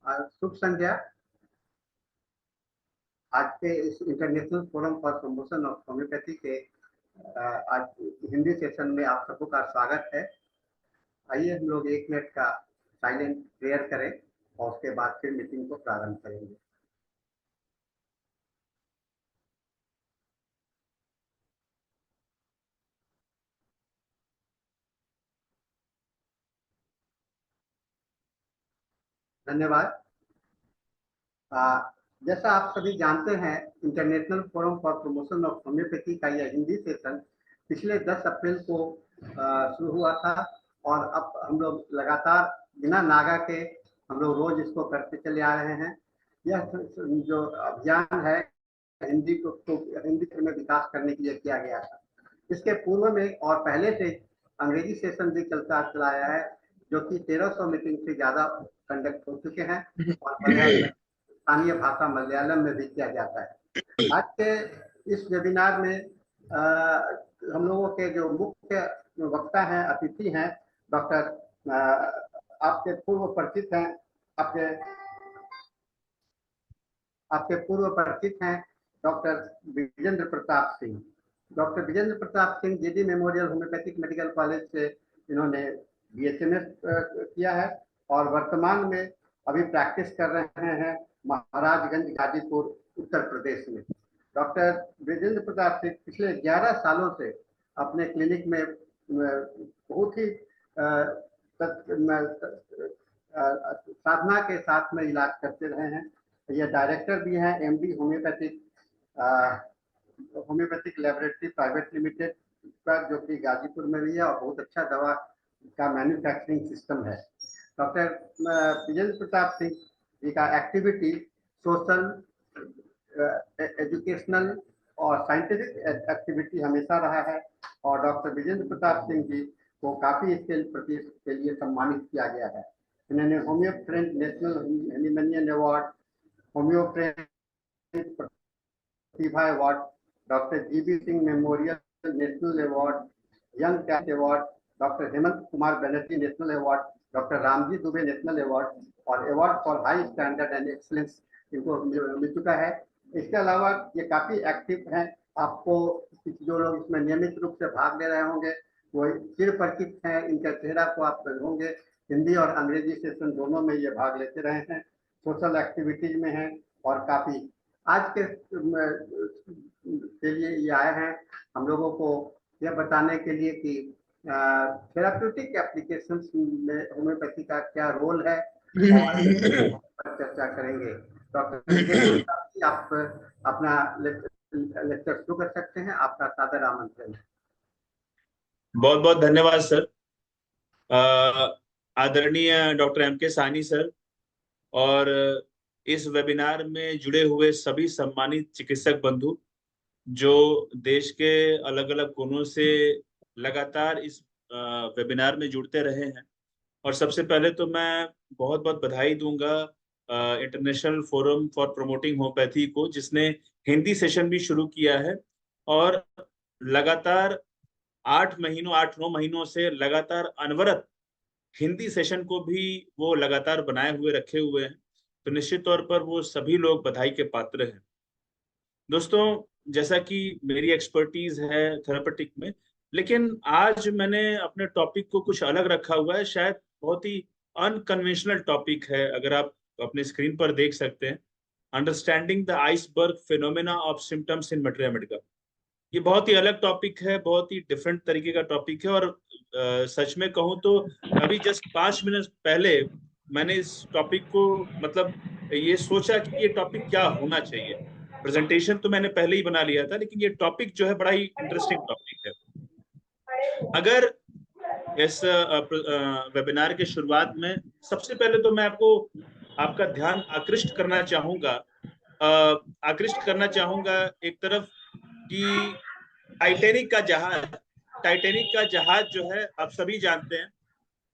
शुभ संध्या। आज के इस international forum for promotion of homeopathy के आज हिंदी सेशन में आप सबको का स्वागत है। आइए हम लोग 1 मिनट का साइलेंट प्रेयर करें और उसके बाद फिर मीटिंग को प्रारंभ करेंगे। धन्यवाद। जैसा आप सभी जानते हैं, international forum for promotion of homeopathy का यह हिंदी सेशन पिछले 10 अप्रैल को शुरू हुआ था और अब हम लोग लगातार बिना नागा के हम लोग रोज इसको करते चले आ रहे हैं। यह जो अभियान है हिंदी में विकास करने के लिए किया गया था। इसके पूर्व में और पहले से अंग्रेजी सेशन भी चलता चला आया है, जो कि 1300 मीटिंग से ज्यादा कंडक्ट हो चुके हैं और स्थानीय भाषा मलयालम में भी किया जाता है। आज के इस वेबिनार में हम लोगों के जो मुख्य वक्ता हैं, अतिथि हैं, डॉक्टर आपके पूर्व परिचित हैं, आपके पूर्व परिचित हैं doctor Vijendra Pratap Singh. Doctor Vijendra Pratap Singh GD memorial homoeopathic medical college से इन्होंने BHMS किया है और वर्तमान में अभी प्रैक्टिस कर रहे हैं महाराजगंज गाजीपुर उत्तर प्रदेश में। डॉक्टर विजेंद्र प्रताप सिंह पिछले 11 सालों से अपने क्लिनिक में बहुत ही साधना के साथ में इलाज करते रहे हैं। ये डायरेक्टर भी हैं MD homeopathic laboratory private limited का, जो कि गाजीपुर में भी है और बहुत अच्छा दवा का मैन्युफैक्चरिंग सिस्टम है। डॉक्टर विजेंद्र प्रताप सिंह जी का एक्टिविटी सोशल, एजुकेशनल और साइंटिफिक एक्टिविटी हमेशा रहा है और डॉक्टर विजेंद्र प्रताप सिंह जी को काफी इसके लिए सम्मानित किया गया है। इन्होंने homeo friend national Hahnemannian award, homeo friend Pratibha award, doctor GB Singh memorial national award, young talent award, doctor Hemant Kumar Banerjee national award, doctor Ramji Dubey national award और award for high standard and excellence इनको मिल चुका है। इसके अलावा ये काफी एक्टिव हैं। आपको जो लोग इसमें नियमित रूप से भाग ले रहे होंगे वो चिर परिचित हैं, इनका चेहरा को आप होंगे। हिंदी और अंग्रेजी सेशन दोनों में ये भाग लेते रहे हैं, सोशल एक्टिविटीज में हैं और काफी आज के लिए ये आए हैं हम लोगों को यह बताने के लिए कि थेराप्यूटिक एप्लीकेशंस में होम्योपैथी का क्या रोल है और चर्चा करेंगे। डॉक्टर आप अपना लेक्चर शुरू कर सकते हैं। आपका सादर आमंत्रण है। बहुत बहुत धन्यवाद सर। आदरणीय डॉक्टर MK साहनी सर और इस वेबिनार में जुड़े हुए सभी सम्मानित चिकित्सक बंधु जो देश के अलग अलग कोनों से लगातार इस वेबिनार में जुड़ते रहे हैं। और सबसे पहले तो मैं बहुत बहुत बधाई दूंगा international forum for promoting homeopathy को, जिसने हिंदी सेशन भी शुरू किया है और लगातार 8-9 महीनों से लगातार अनवरत हिंदी सेशन को भी वो लगातार बनाए हुए रखे हुए हैं। तो निश्चित तौर पर वो सभी लोग बधाई के पात्र हैं। दोस्तों, जैसा कि मेरी एक्सपर्टीज है थेरापेटिक में, लेकिन आज मैंने अपने टॉपिक को कुछ अलग रखा हुआ है। शायद बहुत ही अनकन्वेंशनल टॉपिक है, अगर आप अपने स्क्रीन पर देख सकते हैं, understanding the iceberg phenomena of symptoms in materia Medica. ये बहुत ही अलग टॉपिक है, बहुत ही डिफरेंट तरीके का टॉपिक है और सच में कहूँ तो अभी जस्ट 5 मिनट पहले मैंने इस टॉपिक को मतलब ये सोचा कि ये टॉपिक क्या होना चाहिए। प्रेजेंटेशन तो मैंने पहले ही बना लिया था, लेकिन ये टॉपिक जो है बड़ा ही इंटरेस्टिंग टॉपिक है। अगर इस वेबिनार के शुरुआत में सबसे पहले तो मैं आपका ध्यान आकृष्ट करना चाहूंगा एक तरफ कि टाइटैनिक का जहाज जो है आप सभी जानते हैं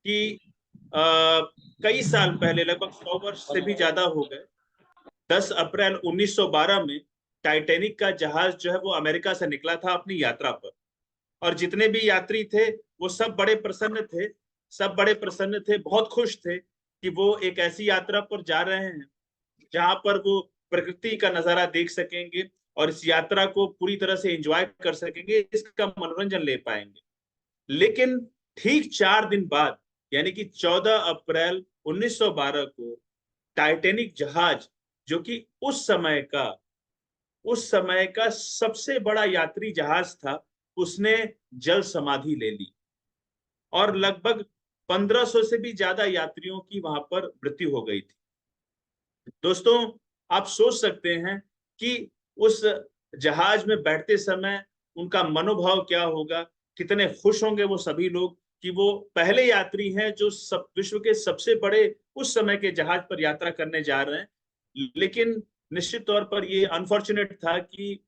कि कई साल पहले, लगभग 100 वर्ष से भी ज्यादा हो गए, 10 अप्रैल 1912 में टाइटैनिक का जहाज जो है वो अमेरिका से निकला था अपनी यात्रा पर। और जितने भी यात्री थे वो सब बड़े प्रसन्न थे, बहुत खुश थे कि वो एक ऐसी यात्रा पर जा रहे हैं जहां पर वो प्रकृति का नजारा देख सकेंगे और इस यात्रा को पूरी तरह से एंजॉय कर सकेंगे, इसका मनोरंजन ले पाएंगे। लेकिन ठीक 4 दिन बाद यानी कि 14 अप्रैल 1912 को टाइटैनिक जहाज, जो कि उस समय का सबसे बड़ा यात्री जहाज था, उसने जल समाधि ले ली और लगभग 1500 से भी ज्यादा यात्रियों की वहां पर मृत्यु हो गई थी। दोस्तों, आप सोच सकते हैं कि उस जहाज में बैठते समय उनका मनोभाव क्या होगा, कितने खुश होंगे वो सभी लोग कि वो पहले यात्री हैं जो विश्व के सबसे बड़े उस समय के जहाज पर यात्रा करने जा रहे हैं। लेकिन निश्चित तौर पर ये अनफॉर्चुनेट था कि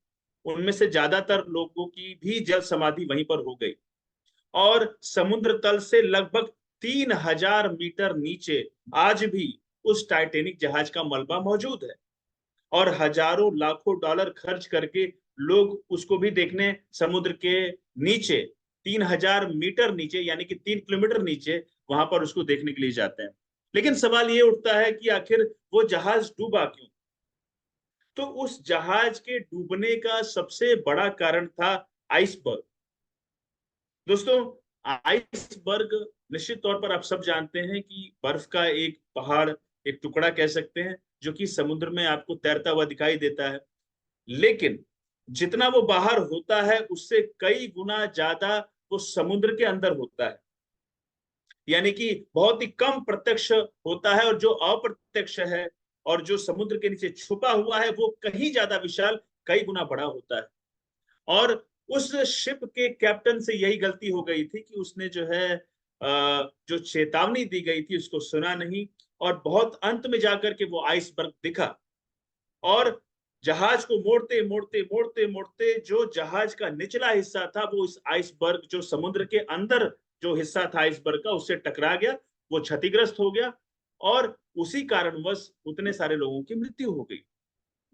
उनमें से ज्यादातर लोगों की भी जल समाधि वहीं पर हो गई और समुद्र तल से लगभग 3000 मीटर नीचे आज भी उस टाइटैनिक जहाज का मलबा मौजूद है और हजारों लाखों डॉलर खर्च करके लोग उसको भी देखने समुद्र के नीचे 3000 मीटर नीचे यानी कि 3 किलोमीटर नीचे वहां पर उसको देखने के लिए जाते हैं। लेकिन सवाल ये उठता है कि आखिर वो जहाज डूबा क्यों? तो उस जहाज के डूबने का सबसे बड़ा कारण था आइसबर्ग। दोस्तों, आइसबर्ग निश्चित तौर पर आप सब जानते हैं कि बर्फ का एक पहाड़, एक टुकड़ा कह सकते हैं, जो कि समुद्र में आपको तैरता हुआ दिखाई देता है। लेकिन जितना वो बाहर होता है उससे कई गुना ज्यादा वो समुद्र के अंदर होता है, यानी कि बहुत ही कम प्रत्यक्ष होता है और जो अप्रत्यक्ष है और जो समुद्र के नीचे छुपा हुआ है वो कहीं ज्यादा विशाल, कई गुना बड़ा होता है। और उस शिप के कैप्टन से यही गलती हो गई थी कि उसने जो है जो चेतावनी दी गई थी उसको सुना नहीं और बहुत अंत में जाकर के वो आइसबर्ग दिखा और जहाज को मोड़ते मोड़ते मोड़ते मोड़ते जो जहाज का निचला हिस्सा था वो इस आइसबर्ग, जो समुद्र के अंदर जो हिस्सा था आइसबर्ग का, उससे टकरा गया, वो क्षतिग्रस्त हो गया और उसी कारणवश उतने सारे लोगों की मृत्यु हो गई।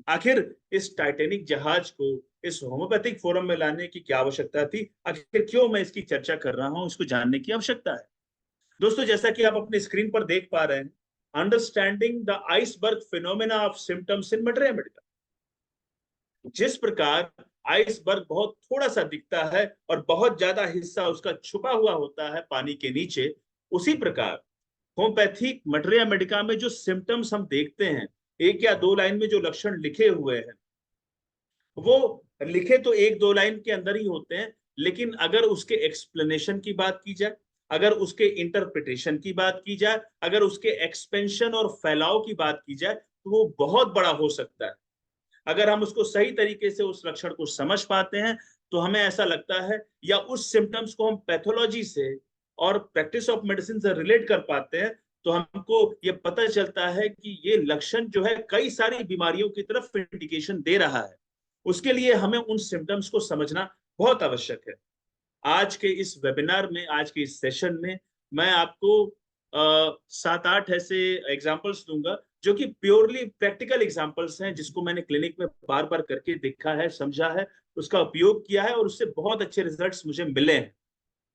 आखिर इस टाइटैनिक जहाज को इस होम्योपैथिक फोरम में लाने की क्या आवश्यकता थी? आखिर क्यों मैं इसकी चर्चा कर रहा हूं, इसको जानने की आवश्यकता है। दोस्तों, जैसा कि आप अपने स्क्रीन पर देख पा रहे हैं, understanding the iceberg phenomena of symptoms in materia Medica, जिस प्रकार आइसबर्ग बहुत थोड़ा सा दिखता है और बहुत ज्यादा हिस्सा उसका छुपा हुआ होता है पानी के नीचे, उसी प्रकार होम्योपैथिक मटेरिया मेडिका में जो सिम्टम्स हम देखते हैं, 1 या 2 लाइन में जो लक्षण लिखे हुए हैं, वो लिखे तो 1-2 लाइन के अंदर ही होते हैं, लेकिन अगर उसके एक्सप्लेनेशन की बात की जाए, अगर उसके इंटरप्रिटेशन की बात की जाए, अगर उसके एक्सपेंशन और फैलाव की बात की जाए, तो वो बहुत बड़ा हो सकता है। अगर हम उसको सही तरीके से उस लक्षण को समझ पाते हैं तो हमें ऐसा लगता है, या उस सिम्टम्स को हम पैथोलॉजी से और प्रैक्टिस ऑफ मेडिसिन से रिलेट कर पाते हैं, तो हमको ये पता चलता है कि ये लक्षण जो है कई सारी बीमारियों की तरफ इंडिकेशन दे रहा है। उसके लिए हमें उन सिम्टम्स को समझना बहुत आवश्यक है। आज के इस वेबिनार में, आज के इस सेशन में मैं आपको 7-8 ऐसे एग्जाम्पल्स दूंगा जो कि प्योरली प्रैक्टिकल एग्जाम्पल्स हैं, जिसको मैंने क्लिनिक में बार बार करके देखा है, समझा है, उसका उपयोग किया है और उससे बहुत अच्छे रिजल्ट्स मुझे मिले हैं।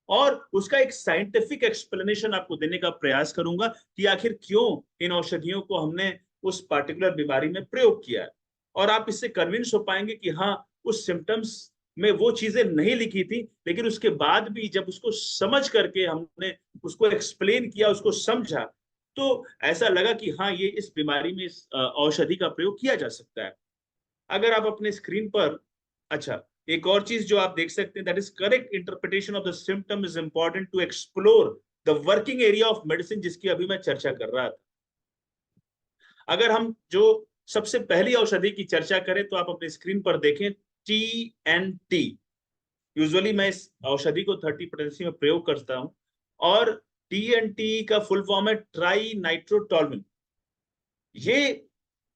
और उसका एक साइंटिफिक एक्सप्लेनेशन आपको देने का प्रयास करूंगा कि आखिर क्यों इन औषधियों को हमने उस पार्टिकुलर बीमारी में प्रयोग किया है। और आप इससे कन्विंस हो पाएंगे कि हाँ, उस सिम्टम्स में वो चीजें नहीं लिखी थी, लेकिन उसके बाद भी जब उसको समझ करके हमने उसको एक्सप्लेन किया, उसको समझा, तो ऐसा लगा कि हाँ, ये इस बीमारी में इस औषधि का प्रयोग किया जा सकता है। अगर आप अपने स्क्रीन पर, अच्छा, एक और चीज जो आप देख सकते हैं, that is correct interpretation of the symptom is important to explore the working area of medicine, जिसकी अभी मैं चर्चा कर रहा था। अगर हम जो सबसे पहली औषधि की चर्चा करें तो आप अपने स्क्रीन पर देखें TNT। यूजुअली मैं इस औषधि को 30 पोटेंसी में प्रयोग करता हूं और TNT का फुल फॉर्म है ट्राई नाइट्रोटोलमिन। ये,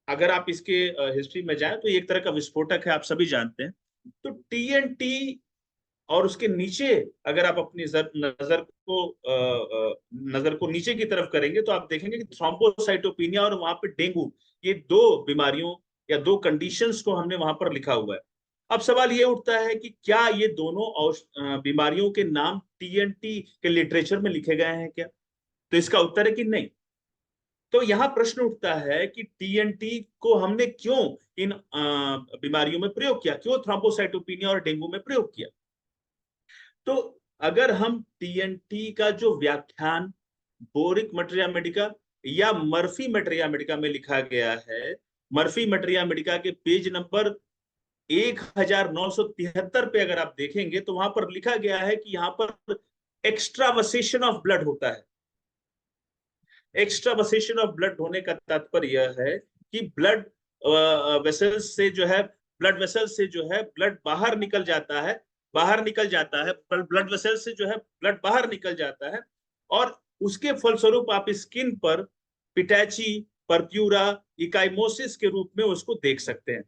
अगर आप इसके हिस्ट्री में जाएं तो ये एक तरह का विस्फोटक है, आप सभी जानते हैं। तो TNT और उसके नीचे अगर आप अपनी नजर को नीचे की तरफ करेंगे तो आप देखेंगे कि थ्रोम्बोसाइटोपिनिया और वहां पे डेंगू, ये 2 बीमारियों या 2 कंडीशंस को हमने वहां पर लिखा हुआ है। अब सवाल ये उठता है कि क्या ये दोनों बीमारियों के नाम TNT के लिटरेचर में लिखे गए हैं क्या? तो इसका उत्तर है कि नहीं। तो यहाँ प्रश्न उठता है कि टीएनटी को हमने क्यों इन बीमारियों में प्रयोग किया, क्यों थ्रोम्बोसाइटोपेनिया और डेंगू में प्रयोग किया। तो अगर हम टीएनटी का जो व्याख्यान बोरिक मटेरिया मेडिका या मर्फी मटेरिया मेडिका में लिखा गया है, मर्फी मटेरिया मेडिका के पेज नंबर 1973 पे अगर आप देखेंगे तो वहां पर लिखा गया है कि यहाँ पर एक्स्ट्रावसेशन ऑफ ब्लड होता है। एक्स्ट्रावसेशन ऑफ ब्लड होने का तात्पर्य यह है कि ब्लड वेसल्स से जो है, ब्लड वेसल्स से जो है ब्लड बाहर निकल जाता है, ब्लड वेसल से जो है ब्लड बाहर निकल जाता है, और उसके फलस्वरूप आप स्किन पर पिटैची, परप्यूरा, इकाइमोसिस के रूप में उसको देख सकते हैं।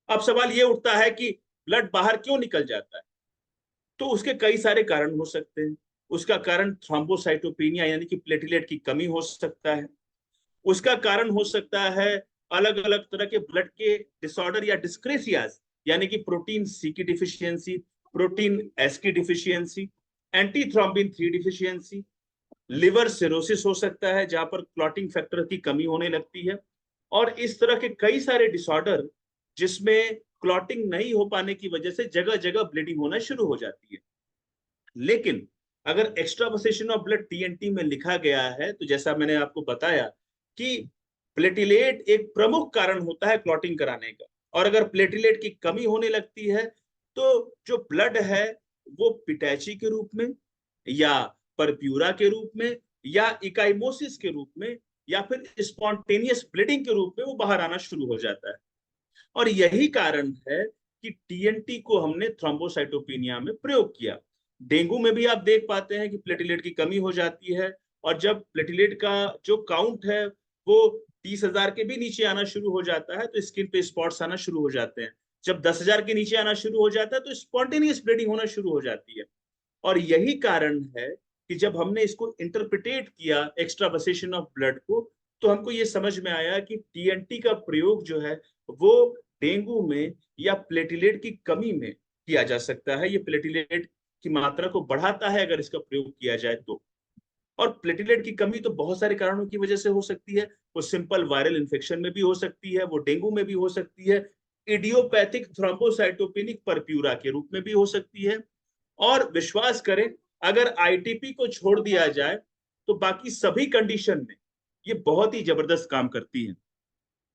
अब सवाल ये उठता है कि ब्लड बाहर क्यों निकल जाता है। तो उसके कई सारे कारण हो सकते हैं। उसका कारण थ्रोम्बोसाइटोपेनिया यानी कि प्लेटलेट की कमी हो सकता है। उसका कारण हो सकता है अलग अलग तरह के ब्लड के डिसऑर्डर या डिस्क्रेसियाज, यानी कि प्रोटीन सी की डिफिशियंसी, प्रोटीन एस की deficiency, anti thrombin 3 deficiency, liver cirrhosis हो सकता है जहां पर क्लॉटिंग फैक्टर की कमी होने लगती है, और इस तरह के कई सारे डिसऑर्डर जिसमें क्लॉटिंग नहीं हो पाने की वजह से जगह जगह ब्लीडिंग होना शुरू हो जाती है। लेकिन अगर एक्स्ट्रावसेशन ऑफ ब्लड टीएनटी में लिखा गया है तो जैसा मैंने आपको बताया कि प्लेटिलेट एक प्रमुख कारण होता है क्लॉटिंग कराने का, और अगर प्लेटिलेट की कमी होने लगती है तो जो ब्लड है वो पिटैची के रूप में या परप्यूरा के रूप में या इकाइमोसिस के रूप में या फिर स्पॉन्टेनियस ब्लीडिंग के रूप में वो बाहर आना शुरू हो जाता है। और यही कारण है कि टीएनटी को हमने थ्रोम्बोसाइटोपेनिया में प्रयोग किया। डेंगू में भी आप देख पाते हैं कि प्लेटिलेट की कमी हो जाती है, और जब प्लेटिलेट का जो काउंट है वो 30,000 के भी नीचे आना शुरू हो जाता है तो स्किन पे स्पॉट्स आना शुरू हो जाते हैं। जब 10,000 के नीचे आना शुरू हो जाता है तो स्पॉन्टेनियस ब्लीडिंग होना शुरू हो जाती है। और यही कारण है कि जब हमने इसको इंटरप्रिटेट किया एक्स्ट्रावसेशन ऑफ ब्लड को, तो हमको ये समझ में आया कि टीएनटी का प्रयोग जो है वो डेंगू में या प्लेटिलेट की कमी में किया जा सकता है। ये प्लेटिलेट की मात्रा को बढ़ाता है अगर इसका प्रयोग किया जाए तो। और प्लेटिलेट की कमी तो बहुत सारे कारणों की वजह से हो सकती है। वो सिंपल वायरल इन्फेक्शन में भी हो सकती है, वो डेंगू में भी हो सकती है, इडियोपैथिक थ्रोम्बोसाइटोपेनिक परप्यूरा के रूप में भी हो सकती है, और विश्वास करें अगर आईटीपी को छोड़ दिया जाए तो बाकी सभी कंडीशन में ये बहुत ही जबरदस्त काम करती है।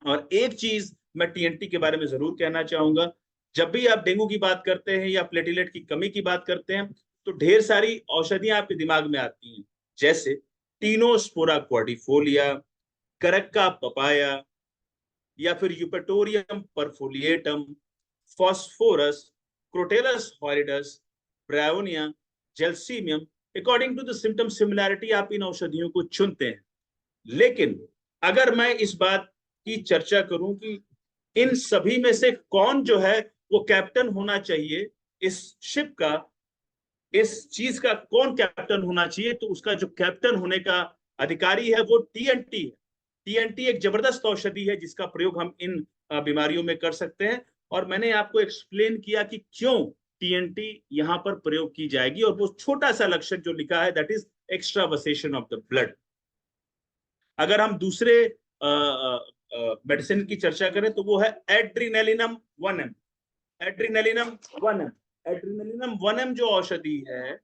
और एक चीज मैं टीएनटी के बारे में जरूर कहना चाहूंगा, जब भी आप डेंगू की बात करते हैं या प्लेटिलेट की कमी की बात करते हैं तो ढेर सारी औषधियां आपके दिमाग में आती हैं, जैसे टीनोस्पोरा क्वाड्रिफोलिया, करक्का पपाया, या फिर eupatorium perfoliatum, phosphorus, crotalus horridus, bryonia, gelsemium. According to the symptom similarity आप इन औषधियों को चुनते हैं। लेकिन अगर मैं इस बात की चर्चा करूं कि इन सभी में से कौन जो है वो कैप्टन होना चाहिए इस शिप का, इस चीज का कौन कैप्टन होना चाहिए, तो उसका जो कैप्टन होने का अधिकारी है वो टीएनटी है। टीएनटी एक जबरदस्त औषधि है जिसका प्रयोग हम इन बीमारियों में कर सकते हैं, और मैंने आपको एक्सप्लेन किया कि क्यों टीएनटी यहां पर प्रयोग की जाएगी, और वो छोटा सा लक्षण जो लिखा है that is extravasation of the blood. अगर हम दूसरे मेडिसिन की चर्चा करें तो वो है एड्रीनेलिनम 1M। एड्रीनेलिनम 1M, एड्रीनेलिनम 1M जो औषधि है,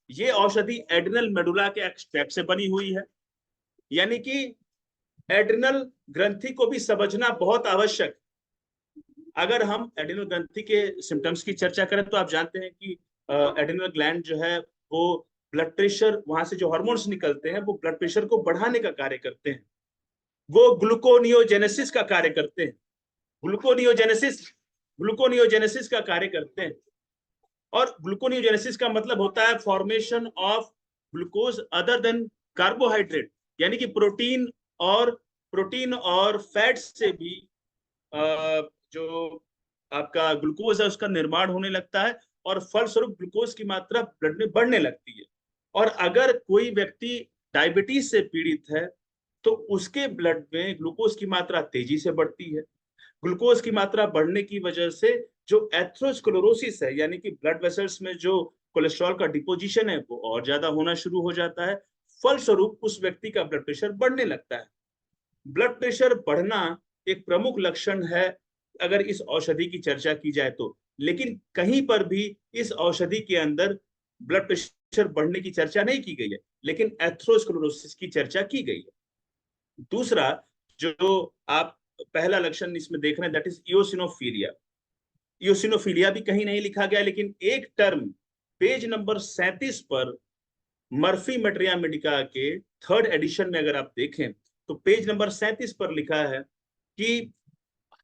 ये औषधि एड्रिनल मेडुला के एक्सट्रैक्ट से बनी हुई है। यानी कि एड्रिनल ग्रंथि को भी समझना बहुत आवश्यक। अगर हम एड्रिनल ग्रंथि के सिम्टम्स की चर्चा करें तो आप जानते हैं कि एड्रिनल ग्लैंड जो है वो ब्लड प्रेशर, वहां से जो हार्मोन्स निकलते हैं वो ब्लड प्रेशर को बढ़ाने का कार्य करते हैं। वो ग्लूकोनियोजेनेसिस का कार्य करते हैं, ग्लूकोनियोजेनेसिस का कार्य करते हैं। और ग्लूकोनियोजेनेसिस का मतलब होता है formation of glucose other than carbohydrate, यानी कि प्रोटीन और फैट से भी जो आपका ग्लूकोज है उसका निर्माण होने लगता है, और फलस्वरूप ग्लूकोज की मात्रा ब्लड में बढ़ने लगती है। और अगर कोई व्यक्ति डायबिटीज से पीड़ित है तो उसके ब्लड में ग्लूकोज की मात्रा तेजी से बढ़ती है। ग्लूकोज की मात्रा बढ़ने की वजह से जो एथेरोस्क्लेरोसिस है, यानी कि ब्लड वेसल्स में जो कोलेस्ट्रॉल का डिपोजिशन है वो और ज्यादा होना शुरू हो जाता है। फलस्वरूप उस व्यक्ति का ब्लड प्रेशर बढ़ने लगता है। ब्लड प्रेशर बढ़ना एक प्रमुख लक्षण है अगर इस औषधि की चर्चा की जाए तो, लेकिन कहीं पर भी इस औषधि के अंदर ब्लड प्रेशर बढ़ने की चर्चा नहीं की गई है, लेकिन एथेरोस्क्लेरोसिस की चर्चा की गई है। दूसरा जो आप पहला लक्षण इसमें देख रहे हैं दैट इज इओसिनोफिलिया। इओसिनोफिलिया भी कहीं नहीं लिखा गया, लेकिन एक टर्म पेज नंबर 37 पर मर्फी मेट्रिया मेडिका के थर्ड एडिशन में अगर आप देखें तो पेज नंबर 37 पर लिखा है कि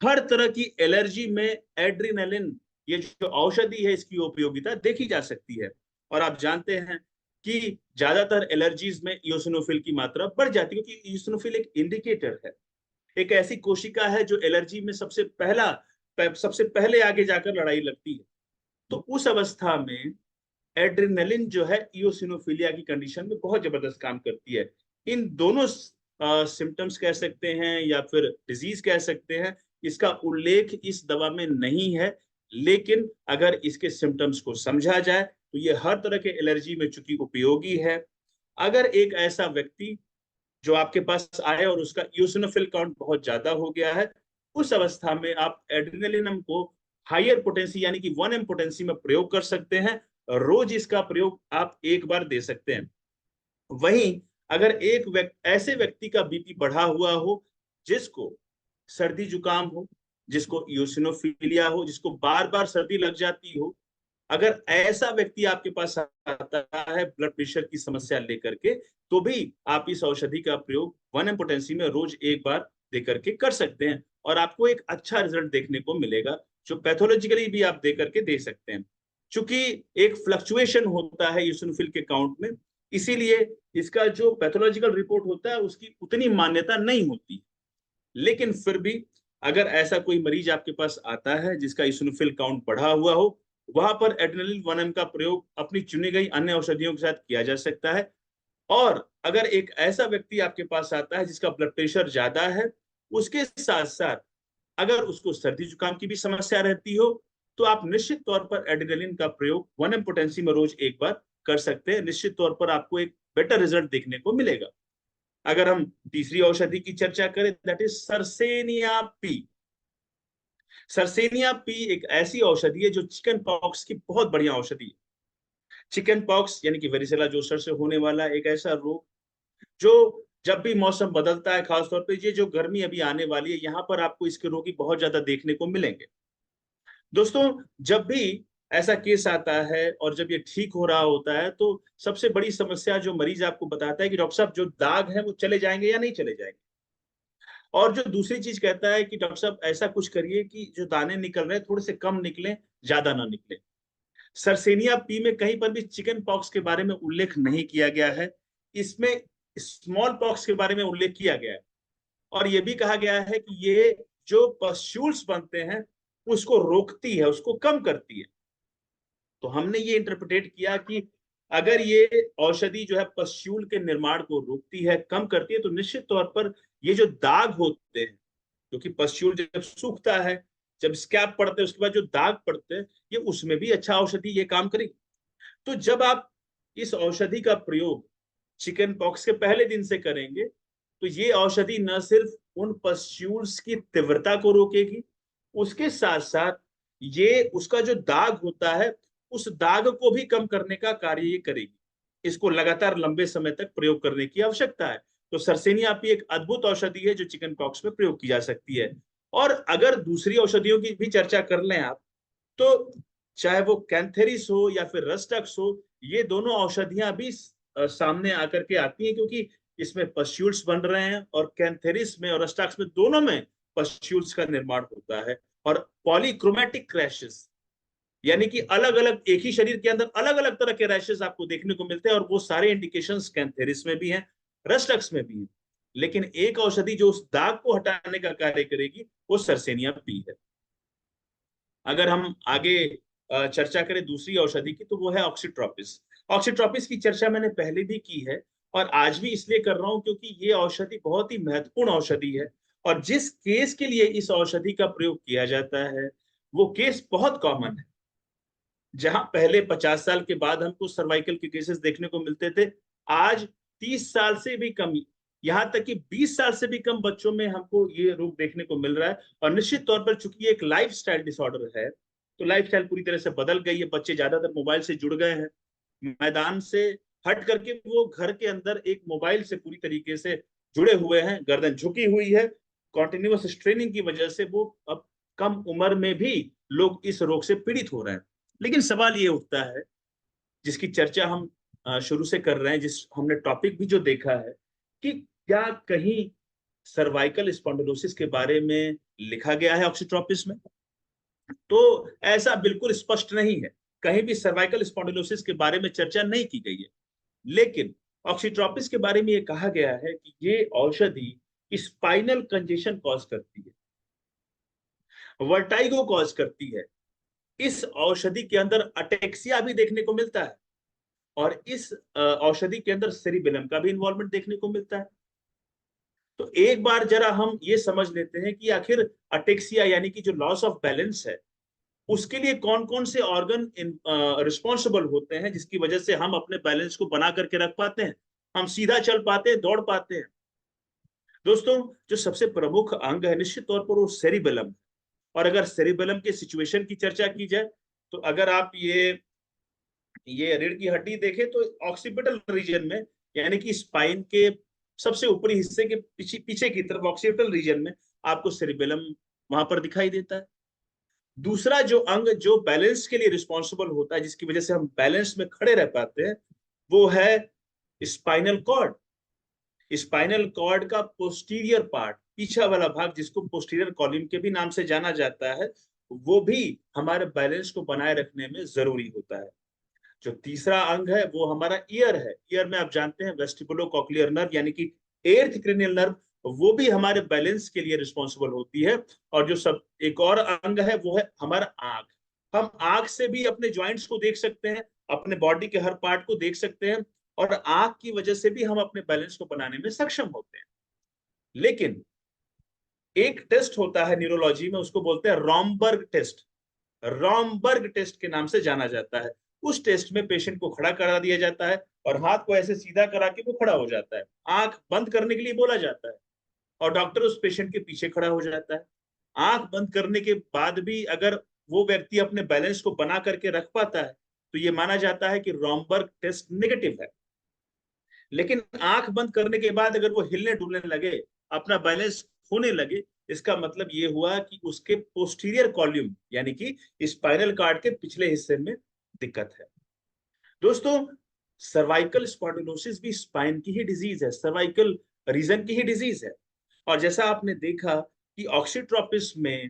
हर तरह की एलर्जी में एड्रिनलिन ये जो औषधि है इसकी उपयोगिता देखी जा सकती है। और आप जानते हैं कि ज्यादातर एलर्जीज में इओसिनोफिल की मात्रा बढ़ जाती है, क्योंकि इओसिनोफिल एक इंडिकेटर है, एक ऐसी कोशिका है जो एलर्जी में सबसे पहले आगे जाकर लड़ाई लड़ती है। तो उस अवस्था में एड्रेनलिन जो है इओसिनोफिलिया की कंडीशन में बहुत जबरदस्त काम करती है। इन दोनों सिम्टम्स कह सकते हैं या फिर डिजीज कह सकते हैं, इसका उल्लेख इस दवा में नहीं है, लेकिन अगर इसके सिम्टम्स को समझा जाए तो ये हर तरह के एलर्जी में चूंकि उपयोगी है। अगर एक ऐसा व्यक्ति जो आपके पास आए और उसका इओसिनोफिल काउंट बहुत ज्यादा हो गया है, उस अवस्था में आप एड्रेनलिन को हायर पोटेंसी यानी कि 1 पोटेंसी में प्रयोग कर सकते हैं। रोज इसका प्रयोग आप एक बार दे सकते हैं। वहीं अगर एक ऐसे व्यक्ति का बीपी बढ़ा हुआ हो, जिसको सर्दी जुकाम हो, जिसको इओसिनोफिलिया हो, जिसको बार बार सर्दी लग जाती हो, अगर ऐसा व्यक्ति आपके पास आता है ब्लड प्रेशर की समस्या लेकर के, तो भी आप इस औषधि का प्रयोग 1 पोटेंसी में रोज एक बार देकर के कर सकते हैं और आपको एक अच्छा रिजल्ट देखने को मिलेगा, जो पैथोलॉजिकली भी आप देकर के दे सकते हैं। चूंकि एक फ्लक्चुएशन होता है यूसिनोफिल के काउंट में, इसीलिए इसका जो पैथोलॉजिकल रिपोर्ट होता है उसकी उतनी मान्यता नहीं होती। लेकिन फिर भी अगर ऐसा कोई मरीज आपके पास आता है जिसका यूसिनोफिल काउंट बढ़ा हुआ हो, वहां पर एड्रेनलिन 1M का प्रयोग अपनी चुनी गई अन्य औषधियों के साथ किया जा सकता है। और अगर एक ऐसा व्यक्ति आपके पास आता है जिसका ब्लड प्रेशर ज्यादा है, उसके साथ साथ अगर उसको सर्दी जुकाम की भी समस्या रहती हो, तो आप निश्चित तौर पर एड्रेनलिन का प्रयोग 1M पोटेंसी में रोज एक बार कर सकते हैं। निश्चित तौर पर आपको एक बेटर रिजल्ट देखने को मिलेगा। अगर हम तीसरी औषधि की चर्चा करें दैट इज सर्सेनिया पी। सर्सेनिया पी एक ऐसी औषधि है जो चिकन पॉक्स की बहुत बढ़िया औषधि है। चिकन पॉक्स यानी कि वेरिसेला जोस्टर से होने वाला एक ऐसा रोग जो जब भी मौसम बदलता है, खासतौर पे ये जो गर्मी अभी आने वाली है, यहाँ पर आपको इसके रोगी बहुत ज्यादा देखने को मिलेंगे। दोस्तों, जब भी ऐसा केस आता है और जब ये ठीक हो रहा होता है, तो सबसे बड़ी समस्या जो मरीज आपको बताता है कि डॉक्टर साहब जो दाग है वो चले जाएंगे या नहीं चले जाएंगे। और जो दूसरी चीज कहता है कि डॉक्टर साहब ऐसा कुछ करिए कि जो दाने निकल रहे हैं थोड़े से कम निकले, ज्यादा ना निकले। सरसेनिया पी में कहीं पर भी चिकन पॉक्स के बारे में उल्लेख नहीं किया गया है, इसमें स्मॉल पॉक्स के बारे में उल्लेख किया गया है। और यह भी कहा गया है कि ये जो पस्ट्यूल्स बनते हैं उसको रोकती है, उसको कम करती है। तो हमने ये इंटरप्रिटेट किया कि अगर ये औषधि जो है पस्ट्यूल के निर्माण को रोकती है, कम करती है, तो निश्चित तौर पर ये जो दाग होते हैं, क्योंकि पस्ट्यूल जब सूखता है, जब स्कैब पड़ते हैं, उसके बाद जो दाग पड़ते हैं, ये उसमें भी अच्छा औषधि ये काम करेगी। तो जब आप इस औषधि का प्रयोग चिकन पॉक्स के पहले दिन से करेंगे, तो ये औषधि न सिर्फ उन पस्ट्यूल्स की तीव्रता को रोकेगी, उसके साथ साथ ये उसका जो दाग होता है उस दाग को भी कम करने का कार्य ये करेगी। इसको लगातार लंबे समय तक प्रयोग करने की आवश्यकता है। तो सरसेनिया पी एक अद्भुत औषधि है जो चिकन पॉक्स में प्रयोग की जा सकती है। और अगर दूसरी औषधियों की भी चर्चा कर लें आप, तो चाहे वो कैंथेरिस हो या फिर रस्टक्स हो, ये दोनों औषधियां भी सामने आकर के आती हैं, क्योंकि इसमें पस्ट्यूल्स बन रहे हैं और कैंथेरिस में और रस्टक्स में दोनों में पस्ट्यूल्स का निर्माण होता है। और पॉलीक्रोमैटिक क्रैशेस यानी कि अलग अलग एक ही शरीर के अंदर अलग अलग तरह के रैशेस आपको देखने को मिलते हैं, और वो सारे इंडिकेशंस कैंथेरिस में भी हैं, रस्टक्स में भी हैं। लेकिन एक औषधि जो उस दाग को हटाने का कार्य करेगी वो सरसेनिया पी है। अगर हम आगे चर्चा करें दूसरी औषधि की, तो वो है ऑक्सीट्रोपिस। ऑक्सीट्रोपिस की चर्चा मैंने पहले भी की है और आज भी इसलिए कर रहा हूं क्योंकि ये औषधि बहुत ही महत्वपूर्ण औषधि है। और जिस केस के लिए इस औषधि का प्रयोग किया जाता है वो केस बहुत कॉमन है। जहां पहले 50 साल के बाद हमको सर्वाइकल के केसेस देखने को मिलते थे, आज 30 साल से भी कम यहाँ तक कि 20 साल से भी कम बच्चों में हमको ये रोग देखने को मिल रहा है। और निश्चित तौर पर चूंकि ये एक लाइफस्टाइल डिसऑर्डर है, तो लाइफस्टाइल पूरी तरह से बदल गई है। बच्चे ज्यादातर मोबाइल से जुड़ गए हैं, मैदान से हट करके वो घर के अंदर एक मोबाइल से पूरी तरीके से जुड़े हुए हैं, गर्दन झुकी हुई है। कॉन्टिन्यूअस स्ट्रेनिंग की वजह से वो अब कम उम्र में भी लोग इस रोग से पीड़ित हो रहे हैं। लेकिन सवाल ये उठता है, जिसकी चर्चा हम शुरू से कर रहे हैं, जिस हमने टॉपिक भी जो देखा है, कि क्या कहीं सर्वाइकल स्पॉन्डिलोसिस के बारे में लिखा गया है ऑक्सीट्रोपिस में? तो ऐसा बिल्कुल स्पष्ट नहीं है, कहीं भी सर्वाइकल स्पॉन्डिलोसिस के बारे में चर्चा नहीं की गई है। लेकिन ऑक्सीट्रोपिस के बारे में ये कहा गया है कि ये औषधि स्पाइनल कंजेशन कॉज करती है, वर्टाइगो कॉज करती है। इस औषधि के अंदर अटेक्सिया भी देखने को मिलता है, और इस औषधि के अंदर सेरिबेलम का भी इन्वॉल्वमेंट देखने को मिलता है। तो एक बार जरा हम ये समझ लेते हैं कि आखिर अटेक्सिया यानी कि जो लॉस ऑफ बैलेंस है, उसके लिए कौन कौन से ऑर्गन रिस्पॉन्सिबल होते हैं, जिसकी वजह से हम अपने बैलेंस को बना करके रख पाते हैं, हम सीधा चल पाते हैं, दौड़ पाते हैं। दोस्तों, जो सबसे प्रमुख अंग है निश्चित तौर पर वो सेरिबेलम। और अगर सेरिबेलम के सिचुएशन की चर्चा की जाए, तो अगर आप ये रीढ़ की हड्डी देखें, तो ऑक्सीपिटल रीजन में, यानी कि स्पाइन के सबसे ऊपरी हिस्से के पीछे पीछे की तरफ ऑक्सीपिटल रीजन में आपको सेरिबेलम वहां पर दिखाई देता है। दूसरा जो अंग जो बैलेंस के लिए रिस्पॉन्सिबल होता है, जिसकी वजह से हम बैलेंस में खड़े रह पाते हैं, वो है स्पाइनल कॉर्ड। स्पाइनल कॉर्ड का पोस्टीरियर पार्ट, पीछा वाला भाग, जिसको पोस्टीरियर कॉलम के भी नाम से जाना जाता है, वो भी हमारे बैलेंस को बनाए रखने में जरूरी होता है। जो तीसरा अंग है वो हमारा ईयर है। ईयर में आप जानते हैं वेस्टिबुलो कॉक्लियर नर्व, यानी कि एर्थ क्रेनियल नर्व, वो भी हमारे बैलेंस के लिए रिस्पॉन्सिबल होती है। और जो सब एक और अंग है वो है हमारा आंख। हम आंख से भी अपने जॉइंट्स को देख सकते हैं, अपने बॉडी के हर पार्ट को देख सकते हैं, और आंख की वजह से भी हम अपने बैलेंस को बनाने में सक्षम होते हैं। लेकिन एक टेस्ट होता है न्यूरोलॉजी में, उसको बोलते हैं रॉमबर्ग टेस्ट। रॉमबर्ग टेस्ट के नाम से जाना जाता है। उस टेस्ट में पेशेंट को खड़ा करा दिया जाता है, और हाथ को ऐसे सीधा करा के वो खड़ा हो जाता है। आंख बंद करने के लिए बोला जाता है, और डॉक्टर उस पेशेंट के पीछे खड़ा हो जाता है। आंख बंद करने के बाद भी अगर वो व्यक्ति अपने बैलेंस को बना करके रख पाता है, तो ये माना जाता है कि रॉमबर्ग टेस्ट नेगेटिव है। लेकिन आंख बंद करने के बाद अगर वो हिलने डुलने लगे, अपना बैलेंस खोने लगे, इसका मतलब ये हुआ कि उसके पोस्टीरियर कॉल्यूम यानी कि स्पाइनल कार्ड के पिछले हिस्से में दिक्कत है। दोस्तों, सर्वाइकल स्पॉन्डिलोसिस भी स्पाइन की ही डिजीज है, सर्वाइकल रीजन की ही डिजीज है। और जैसा आपने देखा कि ऑक्सीट्रोपिस में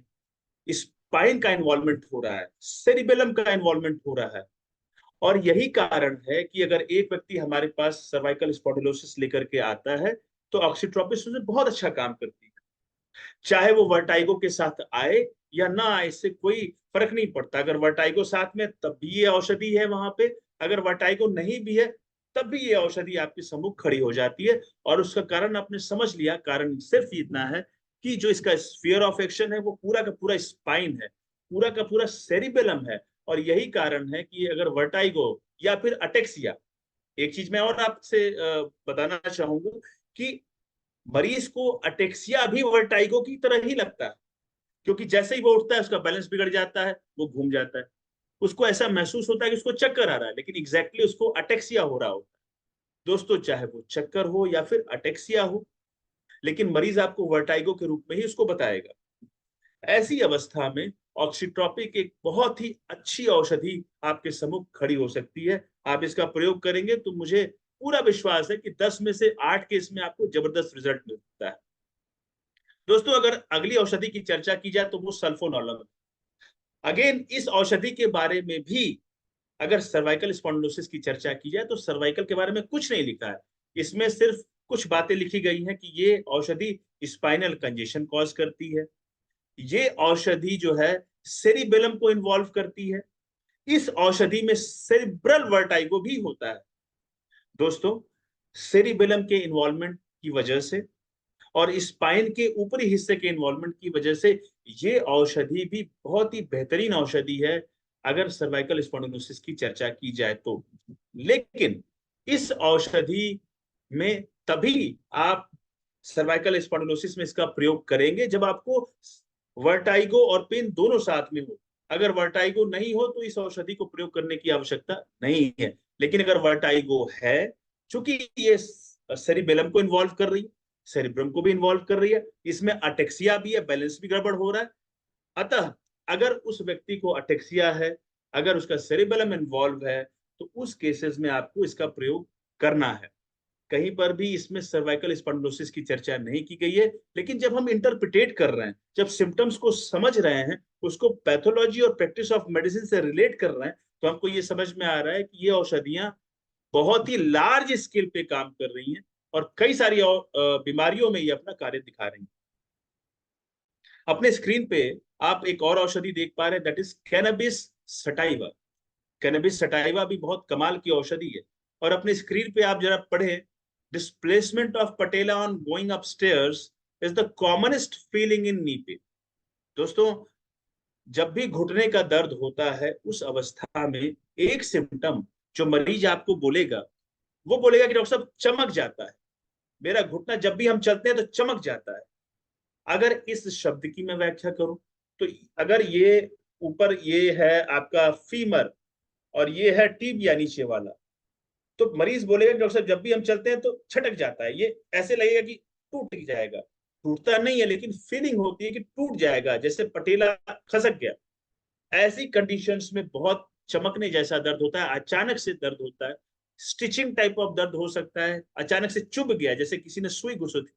स्पाइन का इन्वॉल्वमेंट हो रहा है, सेरिबेलम का इन्वॉल्वमेंट हो रहा है। और यही कारण है कि अगर एक व्यक्ति हमारे पास सर्वाइकल स्पॉन्डिलोसिस लेकर के आता है, तो ऑक्सीट्रोपिस उसे बहुत अच्छा काम करती है। चाहे वो वर्टाइगो के साथ आए या ना आए, इससे कोई फर्क नहीं पड़ता। अगर वर्टाइगो साथ में, तब भी ये औषधि है वहां पे। अगर वर्टाइगो नहीं भी है, तब भी ये औषधि आपके सम्मुख खड़ी हो जाती है। और उसका कारण आपने समझ लिया, कारण सिर्फ इतना है कि जो इसका स्फीयर ऑफ एक्शन है वो पूरा का पूरा स्पाइन है, पूरा का पूरा सेरिबेलम है। और यही कारण है कि अगर वर्टाइगो या फिर अटेक्सिया, एक चीज मैं और आपसे बताना चाहूंगा कि मरीज को अटेक्सिया भी वर्टाइगो की तरह ही लगता है, क्योंकि जैसे ही वो उठता है उसका बैलेंस बिगड़ जाता है, वो घूम जाता है, उसको ऐसा महसूस होता है कि उसको चक्कर आ रहा है, लेकिन एग्जैक्टली उसको अटेक्सिया हो रहा होता है। दोस्तों, चाहे वो चक्कर हो या फिर अटेक्सिया हो, लेकिन मरीज आपको वर्टाइगो के रूप में ही उसको बताएगा। ऐसी अवस्था में ऑक्सीट्रोपिक एक बहुत ही अच्छी औषधि आपके सम्मुख खड़ी हो सकती है। आप इसका प्रयोग करेंगे तो मुझे पूरा विश्वास है कि 10 में से 8 केस में आपको जबरदस्त रिजल्ट मिलता है। दोस्तों, अगर अगली औषधि की चर्चा की जाए तो वो सल्फोनोलम। अगेन, इस औषधि के बारे में भी अगर सर्वाइकल स्पॉन्डिलोसिस की चर्चा की जाए तो सर्वाइकल के बारे में कुछ नहीं लिखा है। इसमें सिर्फ कुछ बातें लिखी गई हैं कि ये औषधि स्पाइनल कंजेशन कॉज करती है, ये औषधि जो है सेरिबेलम को इन्वॉल्व करती है, इस औषधि में सेरिब्रल वर्टाइगो भी होता है। दोस्तों, सेरिबेलम के इन्वॉल्वमेंट की वजह से और स्पाइन के ऊपरी हिस्से के इन्वॉल्वमेंट की वजह से ये औषधि भी बहुत ही बेहतरीन औषधि है अगर सर्वाइकल स्पॉन्डिलोसिस की चर्चा की जाए तो। लेकिन इस औषधि में तभी आप सर्वाइकल स्पॉन्डिलोसिस में इसका प्रयोग करेंगे जब आपको वर्टाइगो और पेन दोनों साथ में हो। अगर वर्टाइगो नहीं हो तो इस औषधि को प्रयोग करने की आवश्यकता नहीं है। लेकिन अगर वर्टाइगो है, चूंकि ये सेरिबेलम को इन्वॉल्व कर रही है, सेरिब्रम को भी इन्वॉल्व कर रही है, इसमें अटेक्सिया भी है, बैलेंस भी गड़बड़ हो रहा है। अतः अगर उस व्यक्ति को अटेक्सिया है, अगर उसका सेरिबेलम इन्वॉल्व है, तो उस केसेस में आपको इसका प्रयोग करना है। कहीं पर भी इसमें सर्वाइकल स्पॉन्डिलोसिस की चर्चा नहीं की गई है। लेकिन जब हम इंटरप्रिटेट कर रहे हैं, जब सिम्टम्स को समझ रहे हैं, उसको पैथोलॉजी और प्रैक्टिस ऑफ मेडिसिन से रिलेट कर रहे हैं, तो हमको ये समझ में आ रहा है कि ये औषधियां बहुत ही लार्ज स्केल पे काम कर रही हैं और कई सारी बीमारियों में ये अपना कार्य दिखा रही हैं। अपने स्क्रीन पे आप एक और औषधि देख पा रहे हैं, that is cannabis sativa. Cannabis sativa भी बहुत कमाल की औषधि है। और अपने स्क्रीन पे आप जरा पढ़े, displacement of patella on going upstairs is the commonest feeling in knee pain. दोस्तों, जब भी घुटने का दर्द होता है, उस अवस्था में एक सिम्टम जो मरीज आपको बोलेगा, वो बोलेगा कि डॉक्टर साहब चमक जाता है, मेरा घुटना जब भी हम चलते हैं तो चमक जाता है। अगर इस शब्द की मैं व्याख्या करूं, तो अगर ये ऊपर ये है आपका फीमर और ये है टीबिया नीचे वाला, तो मरीज बोलेगा कि डॉक्टर साहब जब भी हम चलते हैं तो छटक जाता है, ये ऐसे लगेगा कि टूट जाएगा। टूटता नहीं है, लेकिन फीलिंग होती है कि टूट जाएगा, जैसे पटेला खसक गया। ऐसी कंडीशंस में बहुत चमकने जैसा दर्द होता है, अचानक से दर्द होता है, स्टिचिंग टाइप ऑफ दर्द हो सकता है, अचानक से चुभ गया जैसे किसी ने सुई घुसो थी,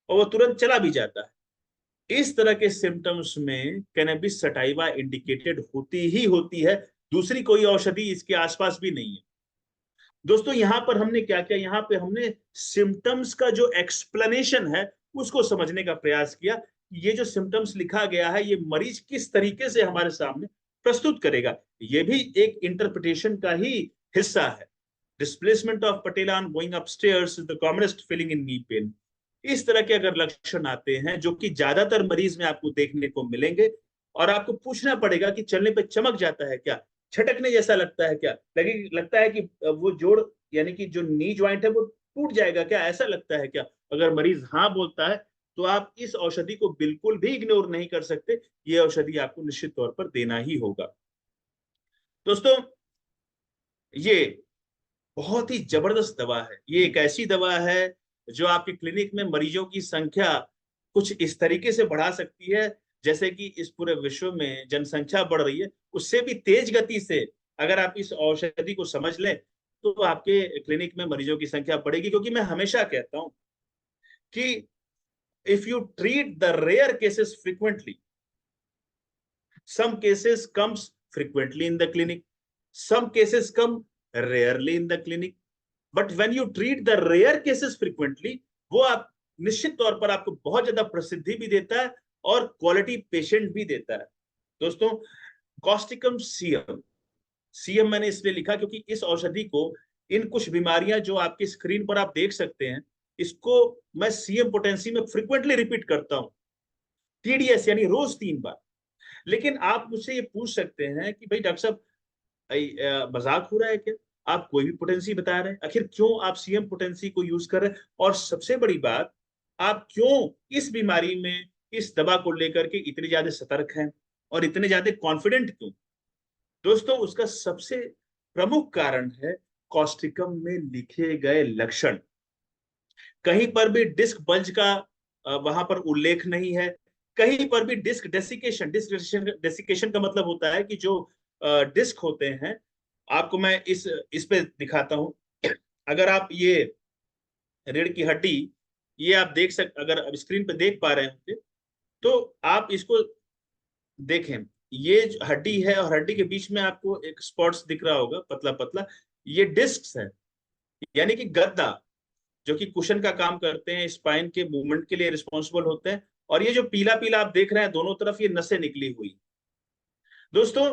और वो तुरंत चला भी जाता है। इस तरह के सिम्टम्स में कैनबिस सटाइवा इंडिकेटेड होती ही होती है, दूसरी कोई औषधि इसके आसपास भी नहीं है। दोस्तों, यहां पर हमने क्या किया, यहाँ पे हमने सिम्टम्स का जो एक्सप्लेनेशन है उसको समझने का प्रयास किया। ये जो सिम्टम्स लिखा गया है, ये मरीज किस तरीके से हमारे सामने प्रस्तुत करेगा, ये भी एक इंटरप्रिटेशन का ही हिस्सा है। Displacement of patella on going upstairs is the commonest feeling in knee pain. इस तरह के अगर लक्षण आते हैं, जो कि ज्यादातर मरीज में आपको देखने को मिलेंगे, और आपको पूछना पड़ेगा कि चलने पे चमक जाता है क्या, छटकने जैसा लगता है क्या, लगता है कि वो जोड़ यानी कि जो नी ज्वाइंट है वो टूट जाएगा क्या, ऐसा लगता है क्या, अगर मरीज हाँ बोलता है, तो आप इस औषधि को बिल्कुल भी इग्नोर नहीं कर सकते। ये औषधि आपको निश्चित तौर पर देना ही होगा। दोस्तों, ये बहुत ही जबरदस्त दवा है। ये एक ऐसी दवा है जो आपके क्लिनिक में मरीजों की संख्या कुछ इस तरीके से बढ़ा सकती है, जैसे कि इस पूरे विश्व में जनसंख्या बढ़ रही है, उससे भी तेज गति से अगर आप इस औषधि को समझ लें, तो आपके क्लिनिक में मरीजों की संख्या बढ़ेगी। क्योंकि मैं हमेशा कहता हूं कि if you treat the rare cases frequently, some cases comes frequently in the clinic, some cases come rarely in the clinic, but when you treat the rare cases frequently, वो आप निश्चित तौर पर आपको बहुत ज्यादा प्रसिद्धि भी देता है और क्वालिटी पेशेंट भी देता है। दोस्तों, कॉस्टिकम सीएम, सीएम मैंने इसलिए लिखा क्योंकि इस औषधि को इन कुछ बीमारियां जो आपकी स्क्रीन पर आप देख सकते हैं, इसको मैं सीएम पोटेंसी में फ्रीक्वेंटली रिपीट करता हूं, टीडीएस यानी रोज 3 बार। लेकिन आप मुझसे ये पूछ सकते हैं कि भाई डॉक्टर साहब मजाक हो रहा है क्या, आप कोई भी पोटेंसी बता रहे हैं, आखिर क्यों आप सीएम पोटेंसी को यूज कर रहे हैं, और सबसे बड़ी बात, आप क्यों इस बीमारी में इस दवा को लेकर के इतने ज्यादा सतर्क हैं और इतने ज्यादा कॉन्फिडेंट क्यों। दोस्तों, उसका सबसे प्रमुख कारण है कॉस्टिकम में लिखे गए लक्षण। कहीं पर भी डिस्क बल्ज का वहां पर उल्लेख नहीं है, कहीं पर भी डिस्क डेसिकेशन, डेसिकेशन का मतलब होता है कि जो डिस्क होते हैं, आपको मैं इस पे दिखाता हूं। अगर आप ये रीढ़ की हड्डी, ये आप अगर स्क्रीन पे देख पा रहे होंगे, तो आप इसको देखें, ये हड्डी है और हड्डी के बीच में आपको एक स्पॉट्स दिख रहा होगा पतला पतला, ये डिस्क है, यानी कि गद्दा, जो कि कुशन का काम करते हैं, स्पाइन के मूवमेंट के लिए रिस्पॉन्सिबल होते हैं। और ये जो पीला पीला आप देख रहे हैं दोनों तरफ, ये नसें निकली हुई। दोस्तों,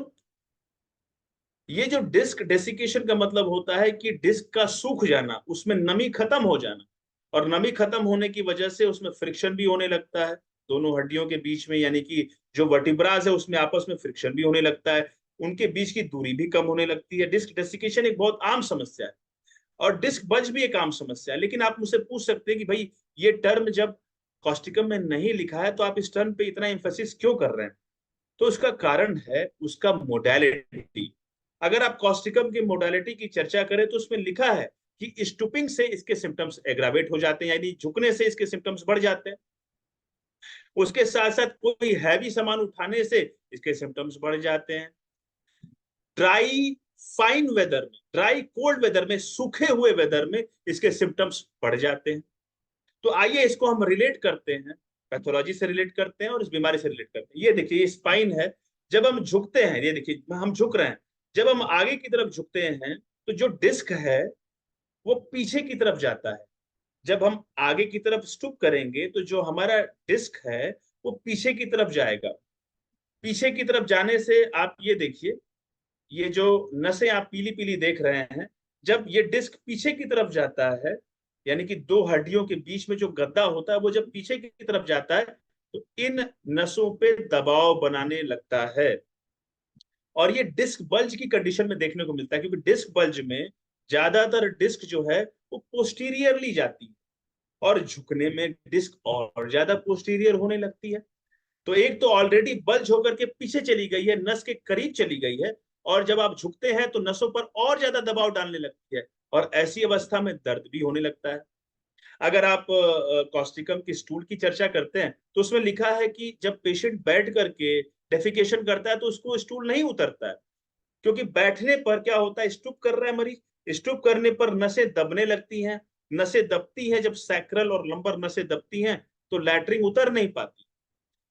ये जो डिस्क डेसिकेशन का मतलब होता है कि डिस्क का सूख जाना, उसमें नमी खत्म हो जाना, और नमी खत्म होने की वजह से उसमें फ्रिक्शन भी होने लगता है दोनों हड्डियों के बीच में, यानी कि जो वर्टिब्रास है उसमें आपस में फ्रिक्शन भी होने लगता है, उनके बीच की दूरी भी कम होने लगती है। डिस्क डेसिकेशन एक बहुत आम समस्या है और डिस्क बल्ज भी एक आम समस्या है। लेकिन आप मुझसे पूछ सकते हैं कि भाई ये टर्म जब कॉस्टिकम में नहीं लिखा है तो आप इस टर्म पे इतना एम्फेसिस क्यों कर रहे हैं? तो उसका कारण है उसका मोडालिटी। अगर आप कॉस्टिकम की मोडालिटी की चर्चा करें तो उसमें लिखा है कि स्टूपिंग से इसके सिम्टम्स एग्रावेट हो जाते हैं, यानी झुकने से इसके सिम्टम्स बढ़ जाते हैं। उसके साथ साथ कोई हैवी सामान उठाने से इसके सिम्टम्स बढ़ जाते हैं। ड्राई फाइन वेदर में, ड्राई कोल्ड वेदर में, सूखे हुए वेदर में इसके सिम्टम्स बढ़ जाते हैं। तो आइए इसको हम रिलेट करते हैं, पैथोलॉजी से रिलेट करते हैं और इस बीमारी से रिलेट करते हैं। ये देखिए, ये स्पाइन है। जब हम झुकते हैं, ये देखिए हम झुक रहे हैं, जब हम आगे की तरफ झुकते हैं तो जो डिस्क है वो पीछे की तरफ जाता है। जब हम आगे की तरफ स्टूप करेंगे तो जो हमारा डिस्क है वो पीछे की तरफ जाएगा। पीछे की तरफ जाने से आप ये देखिए, ये जो नसें आप पीली पीली देख रहे हैं, जब ये डिस्क पीछे की तरफ जाता है, यानी कि दो हड्डियों के बीच में जो गद्दा होता है वो जब पीछे की तरफ जाता है तो इन नसों पे दबाव बनाने लगता है। और ये डिस्क बल्ज की कंडीशन में देखने को मिलता है, क्योंकि डिस्क बल्ज में ज्यादातर डिस्क जो है वो पोस्टीरियरली जाती है और झुकने में डिस्क और ज्यादा पोस्टीरियर होने लगती है। तो एक तो ऑलरेडी बल्ज होकर के पीछे चली गई है, नस के करीब चली गई है, और जब आप झुकते हैं तो नसों पर और ज्यादा दबाव डालने लगती है, और ऐसी अवस्था में दर्द भी होने लगता है। अगर आप कॉस्टिकम की स्टूल की चर्चा करते हैं तो उसमें लिखा है कि जब पेशेंट बैठ करके डेफिकेशन करता है तो उसको स्टूल नहीं उतरता है, क्योंकि बैठने पर क्या होता है, स्टूप कर रहा है मरीज, स्टूप करने पर नसें दबने लगती हैं। नसें दबती हैं, जब सैक्रल और लंबर नसें दबती हैं तो लैटरिन उतर नहीं पाती।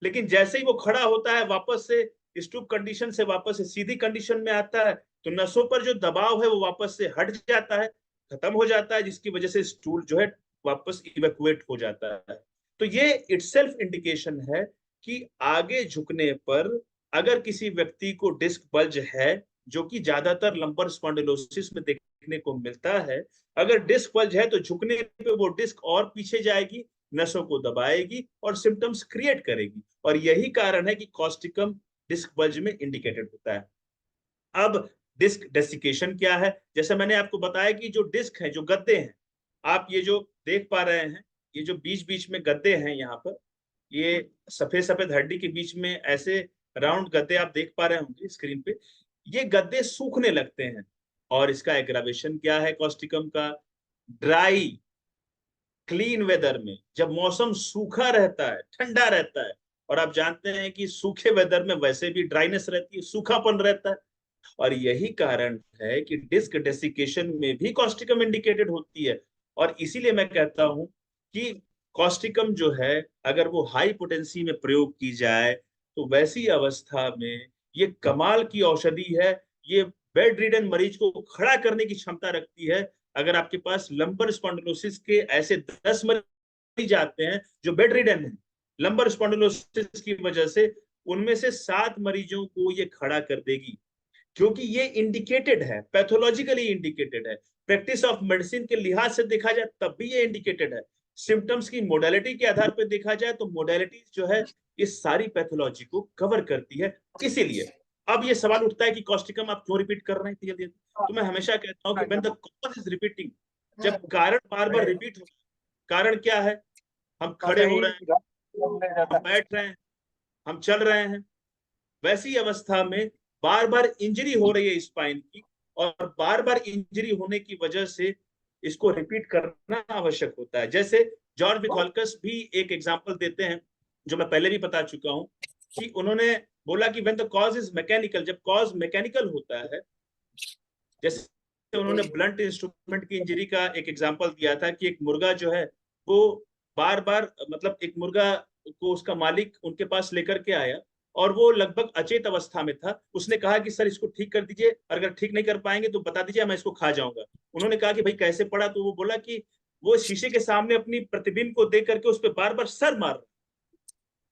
लेकिन जैसे ही वो खड़ा होता है, वापस से स्टूप कंडीशन से वापस से सीधी कंडीशन में आता है, तो नसों पर जो दबाव है वो वापस से हट जाता है, खत्म हो जाता है, जिसकी वजह से स्टूल जो है वापस इवैक्यूएट हो जाता है। तो ये इटसेल्फ इंडिकेशन है कि आगे झुकने पर अगर किसी व्यक्ति को डिस्क बल्ज है, जो कि ज्यादातर लंबर स्पॉन्डिलोसिस में देखने को मिलता है, अगर डिस्क बल्ज है तो झुकने पे वो डिस्क और पीछे जाएगी, नसों को दबाएगी और सिम्टम्स क्रिएट करेगी, और यही कारण है कि कॉस्टिकम डिस्क बल्ज में इंडिकेटेड होता है। अब डिस्क डेसिकेशन क्या है? जैसे मैंने आपको बताया कि जो डिस्क है, जो गद्दे हैं, आप ये जो देख पा रहे हैं, ये जो बीच बीच में गद्दे हैं, यहाँ पर ये सफेद सफेद हड्डी के बीच में ऐसे राउंड गद्दे आप देख पा रहे होंगे स्क्रीन पे। ये गद्दे सूखने लगते हैं, और इसका एग्रावेशन क्या है कॉस्टिकम का? ड्राई क्लीन वेदर में, जब मौसम सूखा रहता है, ठंडा रहता है, और आप जानते हैं कि सूखे वेदर में वैसे भी ड्राइनेस रहती है, सूखापन रहता है, और यही कारण है कि डिस्क डेसिकेशन में भी कॉस्टिकम इंडिकेटेड होती है। और इसीलिए मैं कहता हूं कि कॉस्टिकम जो है, अगर वो हाई पोटेंसी में प्रयोग की जाए तो वैसी अवस्था में ये कमाल की औषधि है। ये बेड रिडन मरीज को खड़ा करने की क्षमता रखती है। अगर आपके पास लंबर स्पॉन्डिलोसिस के ऐसे 10 मरीज आते हैं जो बेड रिडन है लंबर स्पॉन्डिलोसिस की वजह से, उनमें से 7 मरीजों को ये खड़ा कर देगी, क्योंकि ये इंडिकेटेड है, पैथोलॉजिकली इंडिकेटेड है। प्रैक्टिस ऑफ मेडिसिन के लिहाज से देखा जाए तब भी ये इंडिकेटेड है। सिम्टम्स की मोडालिटी के आधार पर देखा जाए तो मोडालिटी जो है इस सारी पैथोलॉजी को कवर करती है। इसीलिए अब ये सवाल उठता है कि कॉस्टिकम आप क्यों रिपीट कर रहे हैं जल्दी? तो मैं हमेशा कहता हूं कि when the cause is repeating, जब कारण बार बार रिपीट हो, कारण क्या है? हम खड़े हो रहे हैं, हम बैठ रहे हैं, हम चल रहे हैं, वैसी अवस्था में बार बार इंजरी हो रही है स्पाइन की, और बार बार इंजरी होने की वजह से इसको रिपीट करना आवश्यक होता है। जैसे जॉर्ज मिखालकस भी एक एग्जांपल देते हैं, जो मैं पहले भी बता चुका हूं, कि उन्होंने बोला कि when the cause is mechanical, जब कॉज मैकेनिकल होता है, जैसे उन्होंने ब्लंट इंस्ट्रूमेंट की इंजरी का एक एग्जांपल दिया था कि एक मुर्गा जो है वो बार बार, मतलब एक मुर्गा को उसका मालिक उनके पास लेकर के आया और वो लगभग अचेत अवस्था में था। उसने कहा कि सर इसको ठीक कर दीजिए, अगर ठीक नहीं कर पाएंगे तो बता दीजिए, मैं इसको खा जाऊंगा। उन्होंने कहा कि भाई कैसे पड़ा? तो वो बोला कि वो शीशे के सामने अपनी प्रतिबिंब को देख करके उस पर बार बार सर मार रहा।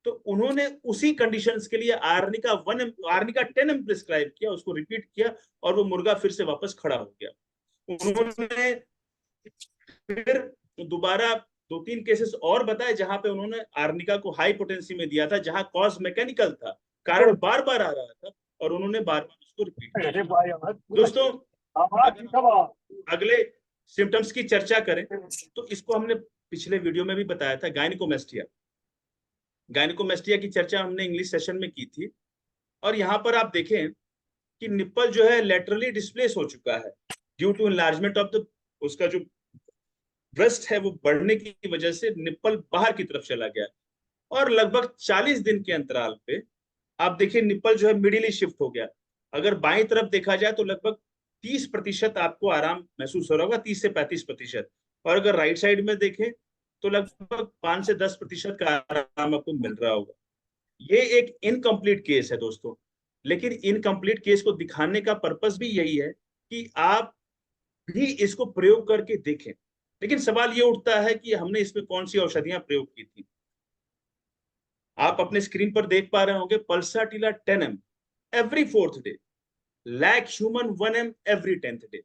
तो उन्होंने उसी कंडीशंस के लिए आर्निका 1, आर्निका 10 प्रिस्क्राइब किया, उसको रिपीट किया, और वो मुर्गा फिर से वापस खड़ा हो गया। उन्होंने फिर दोबारा 2-3 केसेस और बताए जहां पे उन्होंने आर्निका को हाई पोटेंसी में दिया था, जहां कॉज मैकेनिकल था, कारण बार बार आ रहा था, और उन्होंने बार बार उसको रिपीट किया। दोस्तों, अगले सिम्टम्स की चर्चा करें तो इसको हमने पिछले वीडियो में भी बताया था, गायनिकोमेस्टिया। गायनिकोमेस्टिया की चर्चा हमने इंग्लिश सेशन में की थी। और यहाँ पर आप देखें कि निप्पल जो है लेटरली डिस्प्लेस हो चुका है due to enlargement of the, उसका जो ब्रेस्ट है वो बढ़ने की वजह से निप्पल बाहर की तरफ चला गया। और लगभग 40 दिन के अंतराल पे आप देखिए निप्पल जो है मिडिली शिफ्ट हो गया। अगर बाईं तरफ देखा जाए तो लगभग 30% आपको आराम महसूस हो रहा होगा, 30 से 35%। और अगर राइट साइड में देखें तो लगभग 5 से 10% का आराम आपको मिल रहा होगा। ये एक इनकम्प्लीट केस है दोस्तों, लेकिन इनकम्प्लीट केस को दिखाने का पर्पस भी यही है कि आप भी इसको प्रयोग करके देखें। लेकिन सवाल ये उठता है कि हमने इसमें कौन सी औषधियां प्रयोग की थी। आप अपने स्क्रीन पर देख पा रहे होंगे, pulsatilla 10 ml every 4th day, lac human 1 ml every 10th day.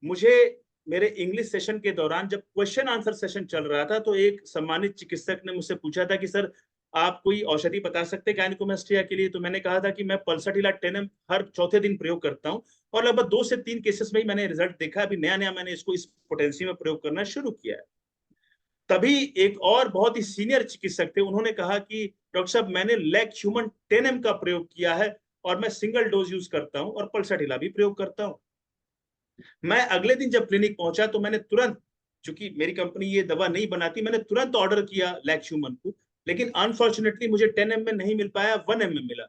मुझे मेरे इंग्लिश सेशन के दौरान जब क्वेश्चन आंसर सेशन चल रहा था तो एक सम्मानित चिकित्सक ने मुझसे पूछा था कि सर आप कोई औषधि बता सकते हैं गायनिकोमेस्टिया के लिए। तो मैंने कहा था कि मैं पल्साटिला 10 ml हर चौथे दिन प्रयोग करता हूं और लगभग 2 से 3 केसेस में ही मैंने रिजल्ट देखा। अभी नया नया मैंने इसको इस पोटेंसी में प्रयोग करना शुरू किया है। तभी एक और बहुत ही सीनियर चिकित्सक थे, उन्होंने कहा कि डॉक्टर साहब मैंने लैक ह्यूमन 10 ml का प्रयोग किया है और मैं सिंगल डोज यूज करता हूं और पल्साटिला भी प्रयोग करता हूं। मैं अगले दिन जब क्लिनिक पहुंचा तो मैंने तुरंत, चूंकि मेरी कंपनी ये दवा नहीं बनाती, मैंने तुरंत ऑर्डर किया लैक ह्यूमन को। लेकिन अनफॉर्चुनेटली मुझे 10 ml में नहीं मिल पाया, 1 ml में मिला।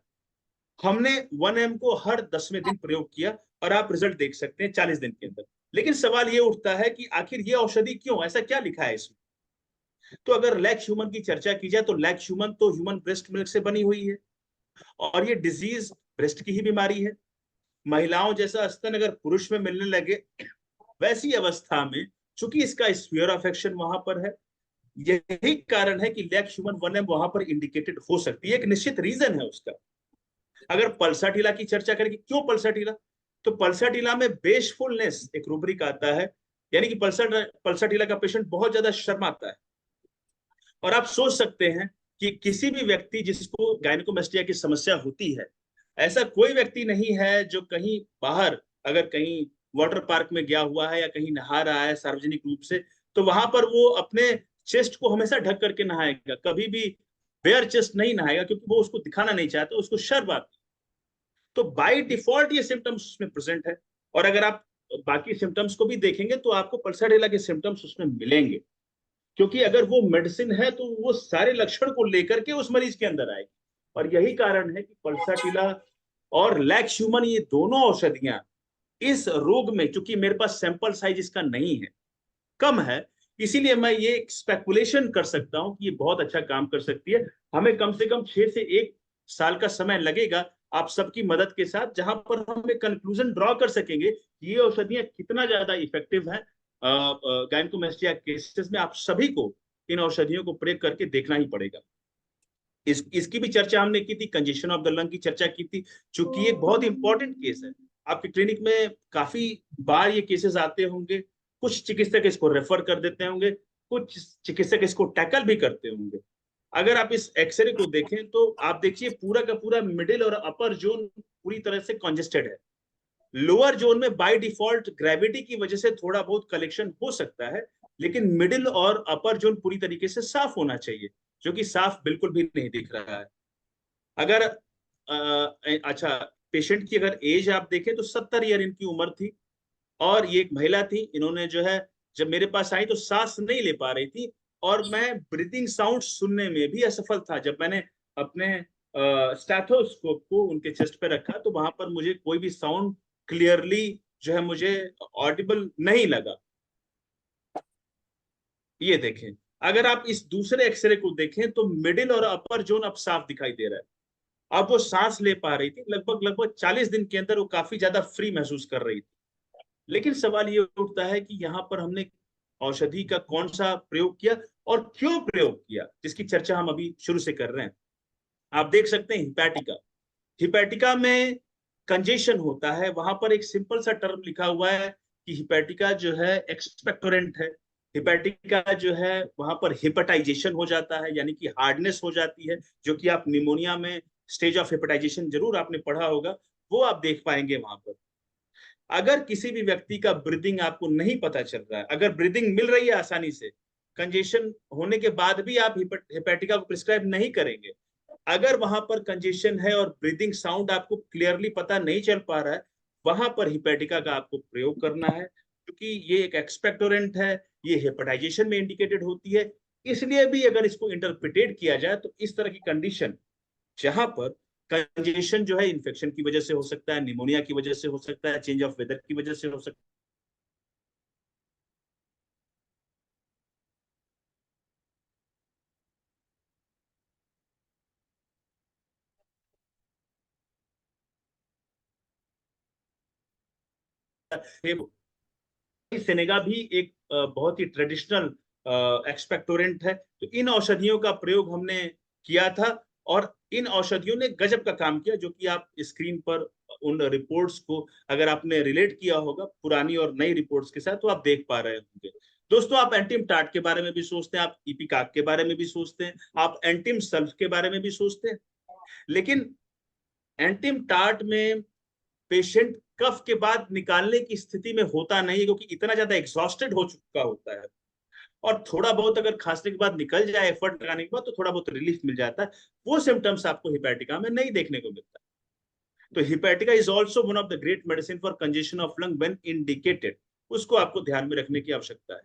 हमने 1 ml को हर 10वें दिन प्रयोग किया और आप रिजल्ट देख सकते हैं 40 दिन के अंदर। लेकिन सवाल ये उठता है कि आखिर ये औषधि क्यों, ऐसा क्या लिखा है इसमें। तो अगर लैक ह्यूमन की चर्चा की जाए तो लैक ह्यूमन तो ह्यूमन ब्रेस्ट मिल्क से बनी हुई है और ये डिजीज ब्रेस्ट की ही बीमारी है। महिलाओं जैसा स्तन अगर पुरुष में मिलने लगे वैसी अवस्था में, चूंकि इसका स्फीयर ऑफ एक्शन वहां पर है, यही कारण है कि लैक ह्यूमन 1 ml वहां पर इंडिकेटेड हो सकती है। एक निश्चित रीजन है उसका। अगर पल्साटिला की चर्चा करें कि क्यों पल्साटिला, तो पल्साटिला में बेशफुलनेस एक रूब्रिक आता है, यानी कि पल्साटिला का पेशेंट बहुत ज्यादा शर्माता है। और आप सोच सकते हैं कि किसी भी व्यक्ति जिसको गायनिकोमेस्टिया की समस्या होती है, ऐसा कोई व्यक्ति नहीं है जो कहीं बाहर, अगर कहीं वाटर पार्क में गया हुआ है या कहीं नहा रहा है सार्वजनिक रूप से, तो वहां पर वो अपने चेस्ट को हमेशा ढक करके नहाएगा, कभी भी बेयर चेस्ट नहीं नहाएगा, क्योंकि वो उसको दिखाना नहीं चाहता, उसको शर्म आती। तो बाय डिफॉल्ट ये सिम्टम्स उसमें प्रेजेंट है। और अगर आप बाकी सिम्टम्स को भी देखेंगे तो आपको पल्साटिला के सिम्टम्स उसमें मिलेंगे, क्योंकि अगर वो मेडिसिन है तो वो सारे लक्षण को लेकर के उस मरीज के अंदर आएगी। और यही कारण है कि पल्साटिला और लैक ह्यूमन, ये दोनों औषधियां इस रोग में, चूंकि मेरे पास सैंपल साइज इसका नहीं है, कम है, इसीलिए मैं ये स्पेकुलेशन कर सकता हूं कि ये बहुत अच्छा काम कर सकती है। हमें कम से कम 6 से 1 साल का समय लगेगा आप सबकी मदद के साथ, जहां पर हम एक कंक्लूजन ड्रॉ कर सकेंगे कि ये औषधियां कितना ज्यादा इफेक्टिव है गायनिकोमेस्टिया केसेस में। आप सभी को इन औषधियों को प्रयोग करके देखना ही पड़ेगा। इसकी भी चर्चा हमने की थी, कंजेशन ऑफ द लंग की चर्चा की थी, चूंकि एक बहुत इंपॉर्टेंट केस है। आपके क्लिनिक में काफी बार ये केसेस आते होंगे, कुछ चिकित्सक इसको रेफर कर देते होंगे, कुछ चिकित्सक इसको टैकल भी करते होंगे। अगर आप इस एक्सरे को देखें तो आप देखिए पूरा का पूरा मिडिल और अपर जोन पूरी तरह से कॉन्जेस्टेड है। लोअर जोन में बाय डिफॉल्ट ग्रेविटी की वजह से थोड़ा बहुत कलेक्शन हो सकता है, लेकिन मिडिल और अपर जोन पूरी तरीके से साफ होना चाहिए, जो कि साफ बिल्कुल भी नहीं दिख रहा है। अगर अच्छा, पेशेंट की अगर एज आप देखें तो 70 ईयर इनकी उम्र थी और ये एक महिला थी। इन्होंने जो है जब मेरे पास आई तो सांस नहीं ले पा रही थी और मैं ब्रीदिंग साउंड सुनने में भी असफल था। जब मैंने अपने स्टैथोस्कोप को उनके चेस्ट पे रखा तो वहां पर मुझे कोई भी साउंड क्लियरली जो है मुझे ऑडिबल नहीं लगा। ये देखें, अगर आप इस दूसरे एक्सरे को देखें तो मिडिल और अपर जोन अब साफ दिखाई दे रहा है। अब वो सांस ले पा रही थी, लगभग लगभग 40 दिन के अंदर वो काफी ज्यादा फ्री महसूस कर रही थी। लेकिन सवाल ये उठता है कि यहाँ पर हमने औषधि का कौन सा प्रयोग किया और क्यों प्रयोग किया, जिसकी चर्चा हम अभी शुरू से कर रहे हैं। आप देख सकते हैं हिपैटिका, हिपैटिका में कंजेशन होता है। वहां पर एक सिंपल सा टर्म लिखा हुआ है कि हिपैटिका जो है एक्सपेक्टोरेंट है। हिपैटिका जो है वहां पर हिपेटाइजेशन हो जाता है, यानी कि हार्डनेस हो जाती है, जो कि आप निमोनिया में स्टेज ऑफ हिपेटाइजेशन जरूर आपने पढ़ा होगा, वो आप देख पाएंगे वहां पर। अगर किसी भी व्यक्ति का ब्रीदिंग आपको नहीं पता चल रहा है, अगर ब्रीदिंग मिल रही है आसानी से, कंजेशन होने के बाद भी आप हिपैटिका को प्रिस्क्राइब नहीं करेंगे। अगर वहां पर कंजेशन है और ब्रीदिंग साउंड आपको क्लियरली पता नहीं चल पा रहा है, वहां पर हिपैटिका का आपको प्रयोग करना है, क्योंकि ये एक एक्सपेक्टोरेंट है, ये हेपेटाइजेशन में इंडिकेटेड होती है। इसलिए भी अगर इसको इंटरप्रिटेट किया जाए तो इस तरह की कंडीशन जहां पर कंजेशन जो है इन्फेक्शन की वजह से हो सकता है, निमोनिया की वजह से हो सकता है, चेंज ऑफ वेदर की वजह से हो सकता है। सेनेगा भी एक बहुत ही ट्रेडिशनल एक्सपेक्टोरेंट है। तो इन औषधियों का प्रयोग हमने किया था और इन औषधियों ने गजब का काम किया, जो कि आप स्क्रीन पर उन रिपोर्ट्स को अगर आपने रिलेट किया होगा पुरानी और नई रिपोर्ट्स के साथ तो आप देख पा रहे होंगे। दोस्तों, आप एंटिम टार्ट के बारे में भी सोचते हैं, आप इपिकाक के बारे में भी सोचते हैं, आप एंटिम सल्फ के बारे में भी सोचते हैं, लेकिन एंटिम टार्ट में पेशेंट कफ के बाद निकालने की स्थिति में होता नहीं है, क्योंकि इतना ज्यादा एग्जॉस्टेड हो चुका होता है। और थोड़ा बहुत अगर खांसने के बाद निकल जाए एफर्ट लगाने के बाद तो थोड़ा बहुत रिलीफ मिल जाता है। वो सिम्टम्स आपको हिपैटिका में नहीं देखने को मिलता। तो hepatica is also one of the great medicine for congestion of lung when indicated. उसको आपको ध्यान में रखने की आवश्यकता है।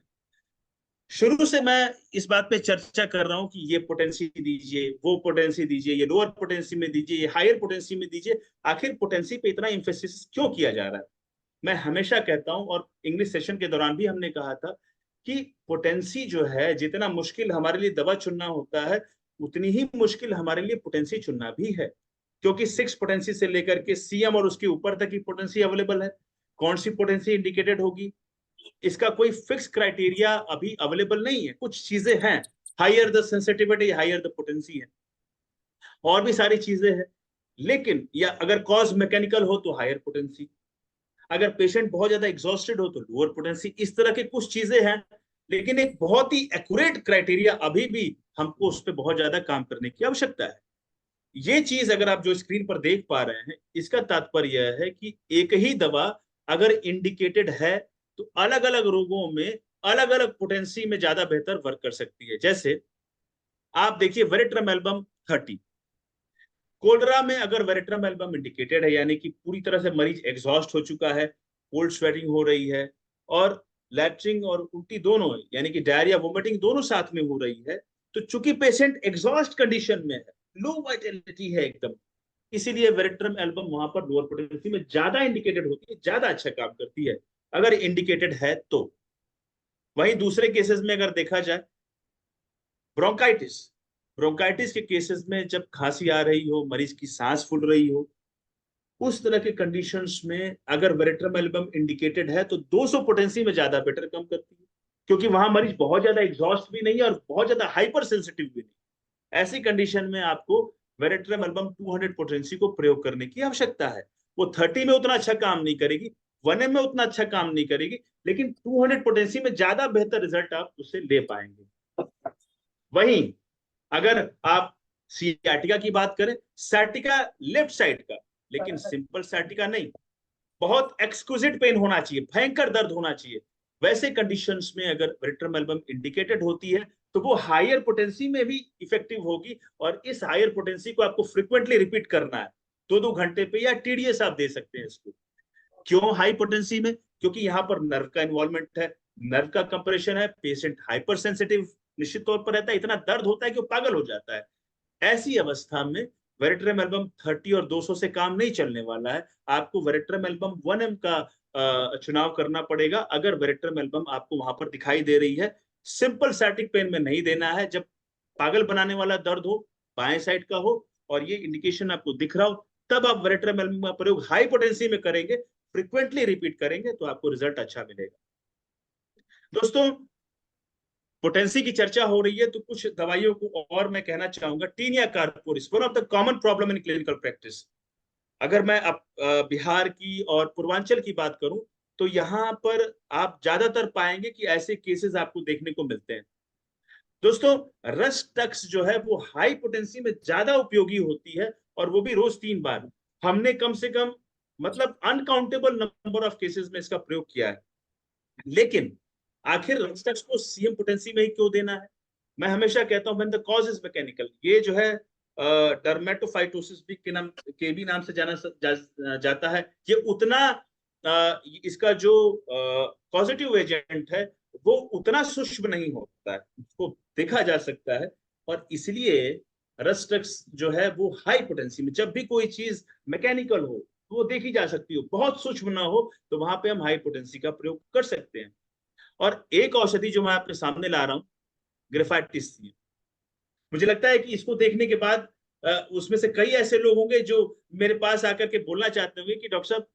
शुरू से मैं इस बात पे चर्चा कर रहा हूं कि ये पोटेंसी दीजिए, वो पोटेंसी दीजिए, ये लोअर पोटेंसी में दीजिए, ये हायर पोटेंसी में दीजिए। आखिर पोटेंसी पे इतना इंफेसिस क्यों किया जा रहा है? मैं हमेशा कहता हूं, और इंग्लिश सेशन के दौरान भी हमने कहा था कि पोटेंसी जो है, जितना मुश्किल हमारे लिए दवा चुनना होता है, उतनी ही मुश्किल हमारे लिए पोटेंसी चुनना भी है, क्योंकि 6 पोटेंसी से लेकर के सीएम और उसके ऊपर तक की पोटेंसी अवेलेबल है। कौन सी पोटेंसी इंडिकेटेड होगी, इसका कोई फिक्स क्राइटेरिया अभी अवेलेबल नहीं है। कुछ चीजें हैं, higher the sensitivity higher the potency है, और भी सारी चीजें हैं। लेकिन या अगर कॉज मैकेनिकल हो तो हायर पोटेंसी, अगर पेशेंट बहुत ज्यादा एग्जॉस्टेड हो तो लोअर पोटेंसी। इस तरह के कुछ चीजें हैं, लेकिन एक बहुत ही एक्यूरेट क्राइटेरिया अभी भी हमको उस पर बहुत ज्यादा काम करने की आवश्यकता है। ये चीज अगर आप जो स्क्रीन पर देख पा रहे हैं, इसका तात्पर्य यह है कि एक ही दवा अगर इंडिकेटेड है तो अलग अलग रोगों में अलग अलग पोटेंसी में ज्यादा बेहतर वर्क कर सकती है। जैसे आप देखिए वेरेट्रम एल्बम 30, कोलरा में अगर वेरेट्रम एल्बम इंडिकेटेड है, यानी कि पूरी तरह से मरीज एग्जॉस्ट हो चुका है, कोल्ड स्वेटिंग हो रही है और लैट्रिंग और उल्टी दोनों है, यानी कि डायरिया वोमिटिंग दोनों साथ में हो रही है, तो चूंकि पेशेंट एग्जॉस्ट कंडीशन में है, लो वाइटलिटी है एकदम, इसीलिए वेरेट्रम एल्बम वहां पर लोअर पोटेंसी में ज्यादा इंडिकेटेड होती है, ज्यादा अच्छा काम करती है अगर इंडिकेटेड है तो। वहीं दूसरे केसेस में अगर देखा जाए, ब्रोंकाइटिस, ब्रोंकाइटिस के केसेस में जब खांसी आ रही हो, मरीज की सांस फूल रही हो, उस तरह के कंडीशंस में अगर वेरेट्रम एल्बम इंडिकेटेड है तो 200 पोटेंसी में ज्यादा बेटर काम करती है, क्योंकि वहां मरीज बहुत ज्यादा एग्जॉस्ट भी नहीं है और बहुत ज्यादा हाइपर सेंसिटिव भी नहीं। ऐसी कंडीशन में आपको वेरेट्रम एल्बम 200 पोटेंसी को प्रयोग करने की आवश्यकता है। वो 30 में उतना अच्छा काम नहीं करेगी, 1M में उतना अच्छा काम नहीं करेगी, लेकिन 200 पोटेंसी में ज्यादा बेहतर रिजल्ट आप उससे ले पाएंगे। वहीं अगर आप सियाटिका की बात करें, सैटिका लेफ्ट साइड का, लेकिन सिंपल सैटिका नहीं, बहुत एक्सक्लूसिव पेन होना चाहिए, भयंकर दर्द होना चाहिए, वैसे कंडीशंस में अगर वेरेट्रम एल्बम इंडिकेटेड होती है तो वो हायर पोटेंसी में भी इफेक्टिव होगी। और इस हायर पोटेंसी को आपको फ्रिक्वेंटली रिपीट करना है, 2-2 घंटे पे, या टीडीएस आप दे सकते हैं इसको। क्यों हाई पोटेंसी में? क्योंकि यहाँ पर नर्व का इन्वॉल्वमेंट है, नर्व का कंप्रेशन है, पेशेंट हाइपर सेंसिटिव निश्चित तौर पर रहता है, इतना दर्द होता है कि वो पागल हो जाता है। ऐसी अवस्था में वेरेट्रम एल्बम 30 और 200 से काम नहीं चलने वाला है। आपको वेरेट्रम एल्बम 1M का चुनाव करना पड़ेगा अगर वेरेट्रम एल्बम आपको वहां पर दिखाई दे रही है। सिंपल सैटिक पेन में नहीं देना है, जब पागल बनाने वाला दर्द हो, बाएं साइड का हो और ये इंडिकेशन आपको दिख रहा हो, तब आप वेरेट्रम एल्बम का प्रयोग हाई पोटेंसी में करेंगे, फ्रिक्वेंटली रिपीट करेंगे तो आपको रिजल्ट अच्छा मिलेगा। दोस्तों, पोटेंसी की चर्चा हो रही है तो कुछ दवाइयों को और मैं कहना चाहूंगा। Tinea corporis, one of the common problem in clinical practice. अगर मैं बिहार की और पूर्वांचल की बात करूं तो यहाँ पर आप ज्यादातर पाएंगे कि ऐसे केसेस आपको देखने को मिलते हैं। दोस्तों, रस्टक्स जो है वो हाई पोटेंसी में ज्यादा उपयोगी होती है, और वो भी रोज 3 बार। हमने कम से कम मतलब अनकाउंटेबल नंबर ऑफ केसेस में इसका प्रयोग किया है। लेकिन आखिर रस्टक्स को सीएम पोटेंसी में ही क्यों देना है? मैं हमेशा कहता हूँ, when the cause is mechanical, ये जो है डर्मेटोफाइटोसिस भी के भी नाम से जाता है, ये उतना इसका जो पॉजिटिव एजेंट है वो उतना सूक्ष्म नहीं होता है, उसको देखा जा सकता है। और इसलिए रस्टक्स जो है वो हाई पोटेंसी में, जब भी कोई चीज मैकेनिकल हो तो वो देखी जा सकती हो, बहुत सूक्ष्म ना हो तो वहां पे हम हाई पोटेंसी का प्रयोग कर सकते हैं। और एक औषधि जो मैं आपके सामने ला रहा हूँ, ग्रेफाइटिस, मुझे लगता है कि इसको देखने के बाद उसमें से कई ऐसे लोग होंगे जो मेरे पास आकर के बोलना चाहते होंगे कि डॉक्टर साहब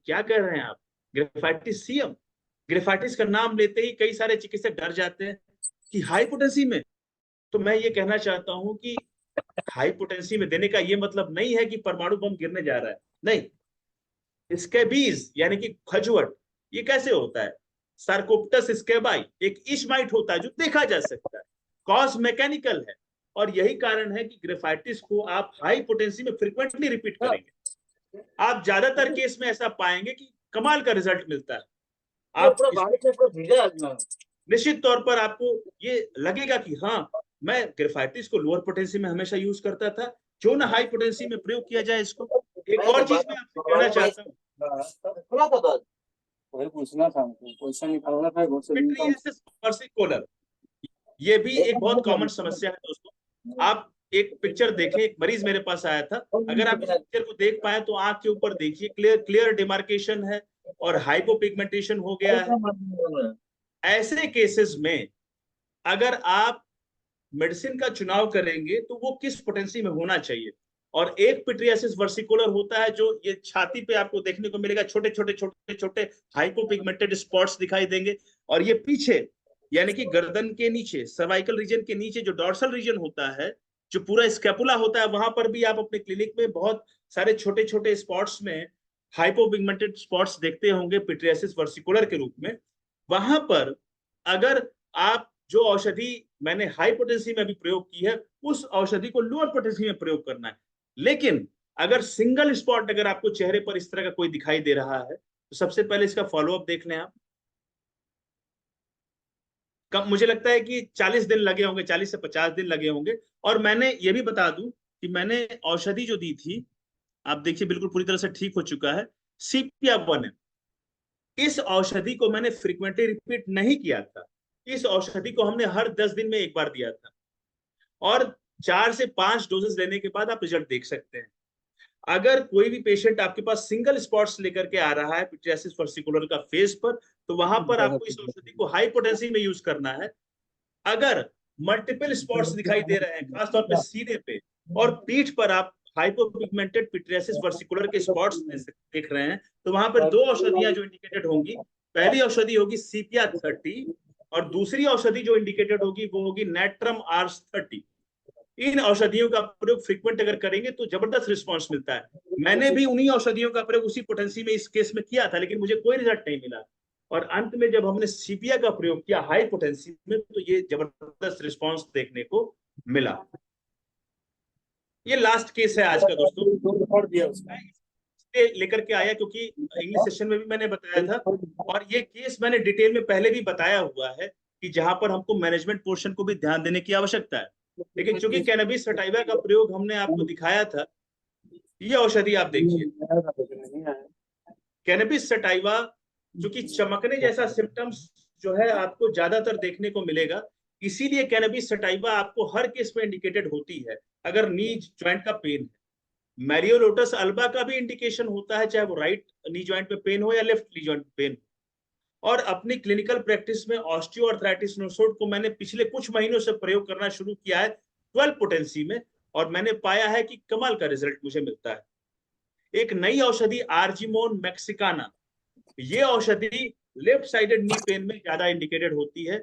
क्या कह रहे हैं आप, ग्रेफाइटिस सीएम। ग्रेफाइटिस का नाम लेते ही कई सारे चिकित्सक डर जाते हैं कि हाई पोटेंसी में। तो मैं ये कहना चाहता हूं कि हाई पोटेंसी में देने का ये मतलब नहीं है कि परमाणु बम गिरने जा रहा है, नहीं। स्कैबीज यानी कि खजुअट, ये कैसे होता है? सार्कोप्टस स्कैबाई एक इशमाइट होता है जो देखा जा सकता है, कॉज मैकेनिकल है। और यही कारण है कि ग्रेफाइटिस को आप हाई पोटेंसी में फ्रीक्वेंटली रिपीट करेंगे, आप ज्यादातर केस में ऐसा पाएंगे कि कमाल का रिजल्ट मिलता है। आप निश्चित तौर पर आपको ये लगेगा कि हाँ, मैं ग्रेफाइटिस को लोअर पोटेंसी में हमेशा यूज करता था, क्यों ना हाई पोटेंसी में प्रयोग किया जाए इसको। एक और चीज मैं आपसे कहना चाहता हूँ, वही पूछना था हमको, क्वेश्चन निकालना था पिट्रियसिस वर्सिकोलर, ये भी एक बहुत कॉमन समस्या है दोस्तों। आप एक पिक्चर देखें, एक मरीज मेरे पास आया था, अगर आप इस पिक्चर को देख पाए तो आंख के ऊपर देखिए, क्लियर डिमार्केशन है और हाइपोपिगमेंटेशन हो गया है। ऐसे केसेस में अगर आप मेडिसिन का चुनाव करेंगे तो वो किस पोटेंसी में होना चाहिए। और एक पिट्रियासिस वर्सिकुलर होता है जो ये छाती पे आपको देखने को मिलेगा, छोटे छोटे छोटे छोटे हाइपोपिगमेंटेड स्पॉट्स दिखाई देंगे। और ये पीछे यानी कि गर्दन के नीचे, सर्वाइकल रीजन के नीचे जो डॉर्सल रीजन होता है, जो पूरा स्कैपुला होता है, वहां पर भी आप अपने क्लिनिक में बहुत सारे छोटे छोटे स्पॉट्स में हाइपोपिगमेंटेड स्पॉट्स देखते होंगे पिट्रियासिस वर्सिकुलर के रूप में। वहां पर अगर आप जो औषधि मैंने हाई पोटेंसी में भी प्रयोग की है, उस औषधि को लोअर पोटेंसी में प्रयोग करना है। लेकिन अगर सिंगल स्पॉट अगर आपको चेहरे पर इस तरह का कोई दिखाई दे रहा है तो सबसे पहले इसका फॉलोअप देख लें आप। कब, मुझे लगता है कि 40 दिन लगे होंगे, 40 से 50 दिन लगे होंगे। और मैंने ये भी बता दूं कि मैंने औषधि जो दी थी, आप देखिए बिल्कुल पूरी तरह से ठीक हो चुका है, CPIA-1। इस औषधि को मैंने फ्रीक्वेंटली रिपीट नहीं किया था, इस औषधि को हमने हर 10 दिन में एक बार दिया था। और 4 से 5 डोजेस लेने के बाद आप रिजल्ट देख सकते हैं। अगर कोई भी पेशेंट आपके पास सिंगल स्पॉट्स लेकर के आ रहा है पिट्रियासिस वर्सिकुलर का फेस पर, तो वहां पर आपको इस औषधि को हाई पोटेंसी में यूज करना है। अगर मल्टीपल स्पॉट्स दिखाई दे रहे हैं, खासतौर पर सीने पे और पीठ पर आप हाइपोपिगमेंटेड पिट्रियासिस वर्सिकुलर के स्पॉट्स देख रहे हैं, तो वहां पर 2 औषधियां जो इंडिकेटेड होंगी, पहली औषधि होगी CPIA-30 और दूसरी औषधि जो इंडिकेटेड होगी वो होगी नेट्रम आर्स-30। इन औषधियों का प्रयोग फ्रीक्वेंट अगर करेंगे तो जबरदस्त रिस्पांस मिलता है। मैंने भी उन्हीं औषधियों का प्रयोग उसी पोटेंसी में इस केस में किया था, लेकिन मुझे कोई रिजल्ट नहीं मिला। और अंत में जब हमने CPIA का प्रयोग किया हाई पोटेंसी में, तो ये जबरदस्त रिस्पांस देखने को मिला। ये लास्ट केस है आज का दोस्तों, लेकर के आया क्योंकि इंग्लिश सेशन में भी मैंने बताया था, और ये केस मैंने डिटेल में पहले भी बताया हुआ है कि जहां पर हमको मैनेजमेंट पोर्शन को भी ध्यान देने की आवश्यकता है। लेकिन चूंकि कैनबिस सटाइवा का प्रयोग हमने आपको दिखाया था, ये औषधि आप देखिए, कैनबिस सटाइवा चूंकि चमकने जैसा सिम्टम्स जो है आपको ज्यादातर देखने को मिलेगा, इसीलिए कैनबिस सटाइवा आपको हर केस में इंडिकेटेड होती है अगर नी ज्वाइंट का पेन है। मैरियोलोटस अल्बा का भी इंडिकेशन होता है, चाहे वो राइट नी ज्वाइंट में पेन हो या लेफ्ट नी ज्वाइंट में पेन हो। और अपनी क्लिनिकल प्रैक्टिस में ऑस्टियोआर्थराइटिस नोसोड को मैंने पिछले कुछ महीनों से प्रयोग करना शुरू किया है 12 पोटेंसी में, और मैंने पाया है कि कमाल का रिजल्ट मुझे मिलता है। एक नई औषधि आर्जिमोन मैक्सिकाना, ये औषधि लेफ्ट साइडेड नी पेन में ज्यादा इंडिकेटेड होती है।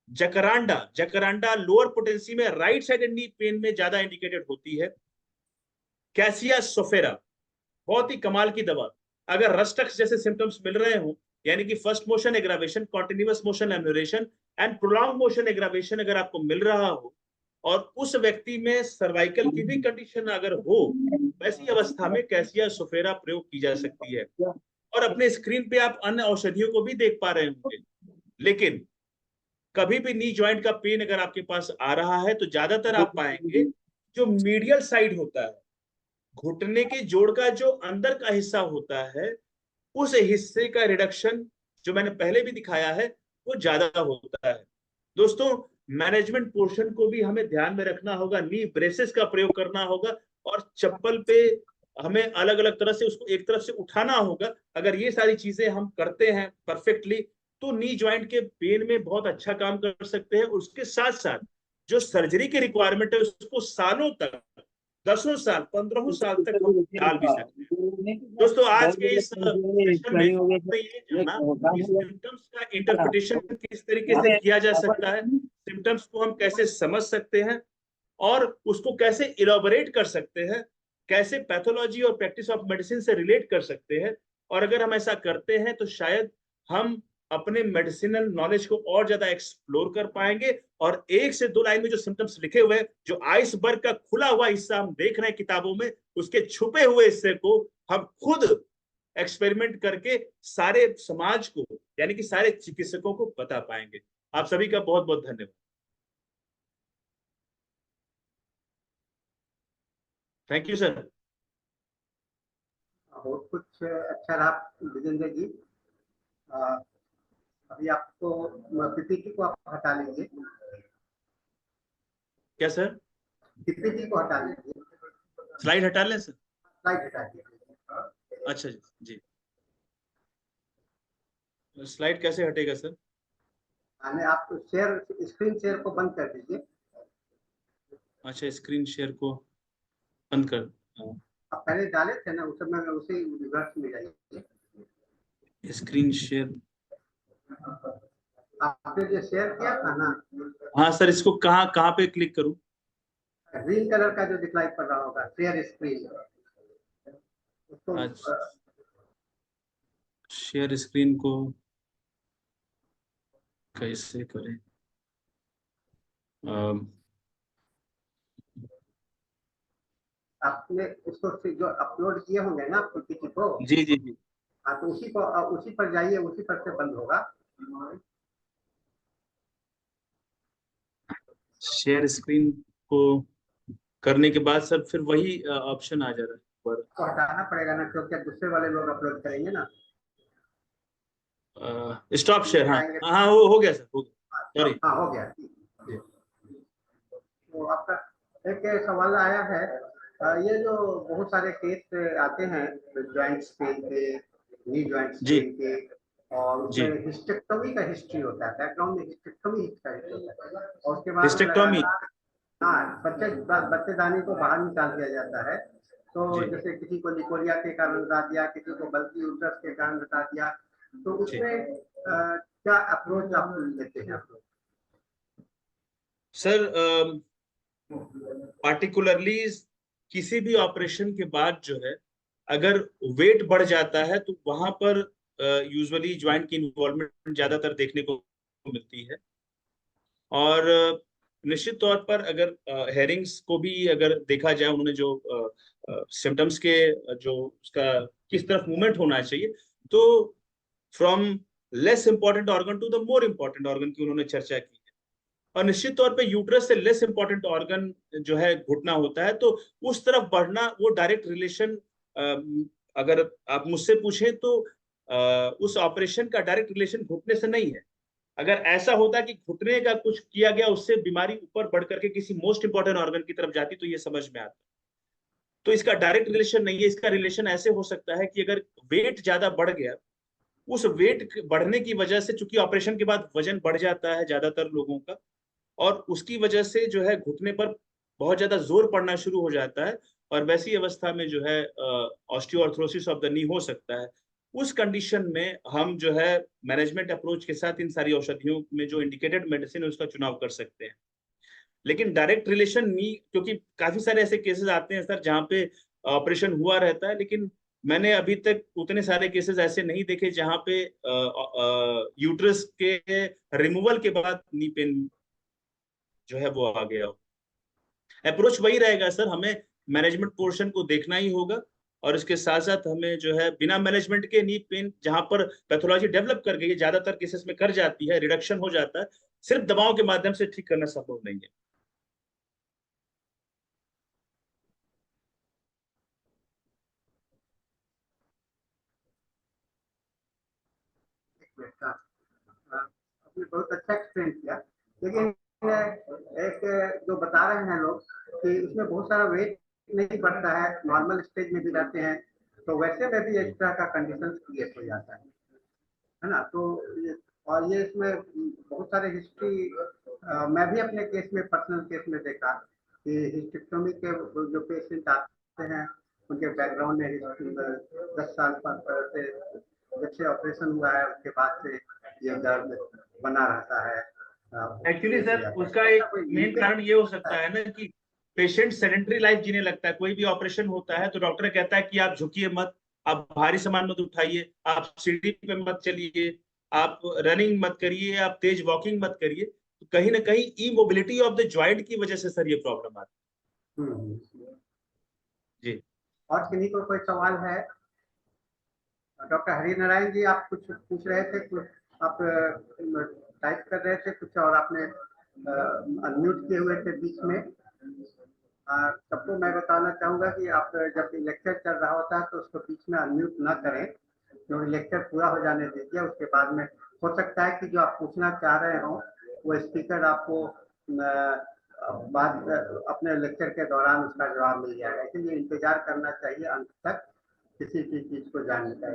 जकरांडा लोअर पोटेंसी में राइट साइडेड नी पेन में ज्यादा इंडिकेटेड होती है। कैसिया सोफेरा बहुत ही कमाल की दवा, अगर रस्टक्स जैसे सिम्टम्स मिल रहे हो, यानी कि first motion aggravation, continuous motion amelioration and prolong motion aggravation अगर आपको मिल रहा हो, और उस व्यक्ति में सर्वाइकल की भी कंडीशन अगर हो, वैसी अवस्था में कैसिया सोफेरा प्रयोग की जा सकती है। और अपने स्क्रीन पे आप अन्य औषधियों को भी देख पा रहे होंगे, लेकिन कभी भी नी जॉइंट का पेन अगर आपके पास आ रहा है तो ज्यादातर आप पाएंगे जो मीडियल साइड होता है, घुटने के जोड़ का जो अंदर का हिस्सा होता है, उस हिस्से का रिडक्शन जो मैंने पहले भी दिखाया है वो ज्यादा होता है। दोस्तों, मैनेजमेंट पोर्शन को भी हमें ध्यान में रखना होगा, नी ब्रेसेस का प्रयोग करना होगा और चप्पल पे हमें अलग अलग तरह से उसको एक तरफ से उठाना होगा। अगर ये सारी चीजें हम करते हैं परफेक्टली तो नी जॉइंट के पेन में बहुत अच्छा काम कर सकते हैं। उसके साथ साथ जो सर्जरी की रिक्वायरमेंट है उसको सालों तक, 10 साल 15 साल तक हम टाल भी सकते हैं। दोस्तों, आज के इस सेशन में हमने ये जाना कि सिम्टम्स का इंटरप्रिटेशन किस तरीके से किया जा सकता है, सिम्टम्स को हम कैसे समझ सकते हैं और उसको कैसे इलॉबरेट कर सकते हैं, कैसे पैथोलॉजी और प्रैक्टिस ऑफ मेडिसिन से रिलेट कर सकते हैं। और अगर हम ऐसा करते हैं तो शायद हम अपने मेडिसिनल नॉलेज को और ज्यादा एक्सप्लोर कर पाएंगे और 1 से 2 लाइन में जो सिम्टम्स लिखे हुए हैं, जो आइसबर्ग का खुला हुआ हिस्सा हम देख रहे हैं किताबों में, उसके छुपे हुए हिस्से को हम खुद एक्सपेरिमेंट करके सारे समाज को यानी कि सारे चिकित्सकों को बता पाएंगे। आप सभी का बहुत बहुत धन्यवाद। Thank you sir. बहुत कुछ अच्छा रहा विजेंद्र जी। अभी आपको पीपीटी को आप हटा लीजिए। क्या सर? पीपीटी को हटा लीजिए। स्लाइड हटा लें सर? स्लाइड हटा दीजिए। अच्छा जी, स्लाइड कैसे हटेगा सर? आप शेयर, स्क्रीन शेयर को बंद कर दीजिए। अच्छा, स्क्रीन शेयर को बंद कर। आप पहले डाले थे ना, उस समय में उसी रिवर्स में जाइए। स्क्रीन शेयर आपने जो शेयर किया था ना, हाँ सर, इसको कहाँ कहाँ पे क्लिक करूं? ग्रीन कलर का जो दिखाई पड़ रहा होगा शेयर स्क्रीन, उसको अच्छा, शेयर स्क्रीन को कैसे करें? आपने उसको जो अपलोड किए होंगे ना पीपीटी को, जी जी जी, हाँ, तो उसी पर जाइए, उसी पर से बंद होगा। शेयर स्क्रीन को करने के बाद सर फिर वही ऑप्शन आ जा रहा है ऊपर। तो हटाना पड़ेगा ना, क्योंकि दूसरे वाले लोग अपलोड करेंगे ना। स्टॉप शेयर, हाँ हाँ, वो हो गया सर, हो गया, सॉरी। हाँ, हो गया। तो आपका एक सवाल आया है, ये जो बहुत सारे केस आते हैं जॉइंट्स पेन के, नी जॉइंट्स जी पेन के, और जी, उसमें हिस्टेक्टोमी का हिस्ट्री होता है, बैकग्राउंड में हिस्टेक्टोमी का हिस्ट्री होता है, और उसके बाद हिस्टेक्टोमी, हाँ, बच्चेदानी को बाहर निकाल दिया जाता है। तो जी जैसे किसी को निकोरिया के कारण हटा दिया, किसी को बल्कि यूट्रस के कारण हटा दिया, तो जी उसमें क्या अप्रोच आप लेते हैं आप लोग? सर, पार्टिकुलरली किसी भी ऑपरेशन के बाद जो है अगर वेट बढ़ जाता है तो वहां पर यूजुअली ज्वाइंट की इन्वॉल्वमेंट ज्यादातर देखने को मिलती है। और निश्चित तौर पर अगर हेरिंग्स को भी अगर देखा जाए, उन्होंने जो सिम्टम्स के जो उसका किस तरफ मूवमेंट होना चाहिए, तो from less important organ to the more important organ की उन्होंने चर्चा की है। और निश्चित तौर पे यूट्रस से लेस इंपॉर्टेंट ऑर्गन जो है घुटना होता है, तो उस तरफ बढ़ना वो डायरेक्ट रिलेशन, अगर आप मुझसे पूछें तो उस ऑपरेशन का डायरेक्ट रिलेशन घुटने से नहीं है। अगर ऐसा होता कि घुटने का कुछ किया गया उससे बीमारी ऊपर बढ़ करके किसी मोस्ट इंपॉर्टेंट ऑर्गन की तरफ जाती तो ये समझ में आता। तो इसका डायरेक्ट रिलेशन नहीं है। इसका रिलेशन ऐसे हो सकता है कि अगर वेट ज्यादा बढ़ गया, उस वेट बढ़ने की वजह से, चूंकि ऑपरेशन के बाद वजन बढ़ जाता है ज्यादातर लोगों का, और उसकी वजह से जो है घुटने पर बहुत ज्यादा जोर पड़ना शुरू हो जाता है और वैसी अवस्था में जो है ऑस्टियोआर्थ्रोसिस ऑफ द नी हो सकता है। उस कंडीशन में हम जो है मैनेजमेंट अप्रोच के साथ इन सारी औषधियों में जो इंडिकेटेड मेडिसिन है उसका चुनाव कर सकते हैं। लेकिन डायरेक्ट रिलेशन नी, क्योंकि काफी सारे ऐसे केसेस आते हैं सर जहाँ पे ऑपरेशन हुआ रहता है, लेकिन मैंने अभी तक उतने सारे केसेस ऐसे नहीं देखे जहाँ पे यूट्रस के रिमूवल के बाद नी पेन जो है वो आ गया हो। अप्रोच वही रहेगा सर, हमें मैनेजमेंट पोर्शन को देखना ही होगा और इसके साथ साथ हमें जो है बिना मैनेजमेंट के नी पेन जहां पर पैथोलॉजी डेवलप कर गई है, ज्यादातर केसेस में कर जाती है, रिडक्शन हो जाता है, सिर्फ दवाओं के माध्यम से ठीक करना संभव नहीं है। आपने बहुत अच्छा एक्सप्लेन किया, लेकिन एक जो बता रहे हैं लोग कि उसमें बहुत सारा वेट नहीं बढ़ता है, नॉर्मल स्टेज में भी रहते हैं, तो वैसे में भी इस तरह का कंडीशन क्रिएट हो जाता है ना। तो और ये इसमें बहुत सारे हिस्ट्री मैं भी अपने केस में, पर्सनल केस में देखा कि हिस्टेक्टोमी के जो पेशेंट आते हैं उनके बैकग्राउंड में हिस्ट्री 10 साल पर से जब से ऑपरेशन हुआ है उसके बाद से ये दर्द बना रहता है। एक्चुअली सर उसका एक मेन कारण ये हो सकता है ना कि पेशेंट सेडेंटरी लाइफ जीने लगता है। कोई भी ऑपरेशन होता है तो डॉक्टर कहता है कि आप झुकिए मत, आप भारी सामान मत उठाइए, आप सीढ़ी पे मत चलिए, आप रनिंग मत करिए, आप तेज वॉकिंग मत करिए। तो कहीं ना कहीं ई मोबिलिटी ऑफ द ज्वाइंट की वजह से सर ये प्रॉब्लम आती है। जी और किन्हीं को कोई सवाल है? डॉक्टर हरिनारायण जी, आप कुछ पूछ रहे थे, कुछ आप टाइप कर रहे थे कुछ, और आपने अनम्यूट किए हुए थे बीच में। सबको मैं बताना चाहूंगा कि आप जब लेक्चर चल रहा होता है तो उसको बीच में अनम्यूट ना करें, क्योंकि लेक्चर पूरा हो जाने दीजिए, उसके बाद में हो सकता है कि जो आप पूछना चाह रहे हो वो स्पीकर आपको बाद अपने लेक्चर के दौरान उसका जवाब मिल जाएगा, इसलिए इंतजार करना चाहिए अंत तक किसी भी चीज को जानने का।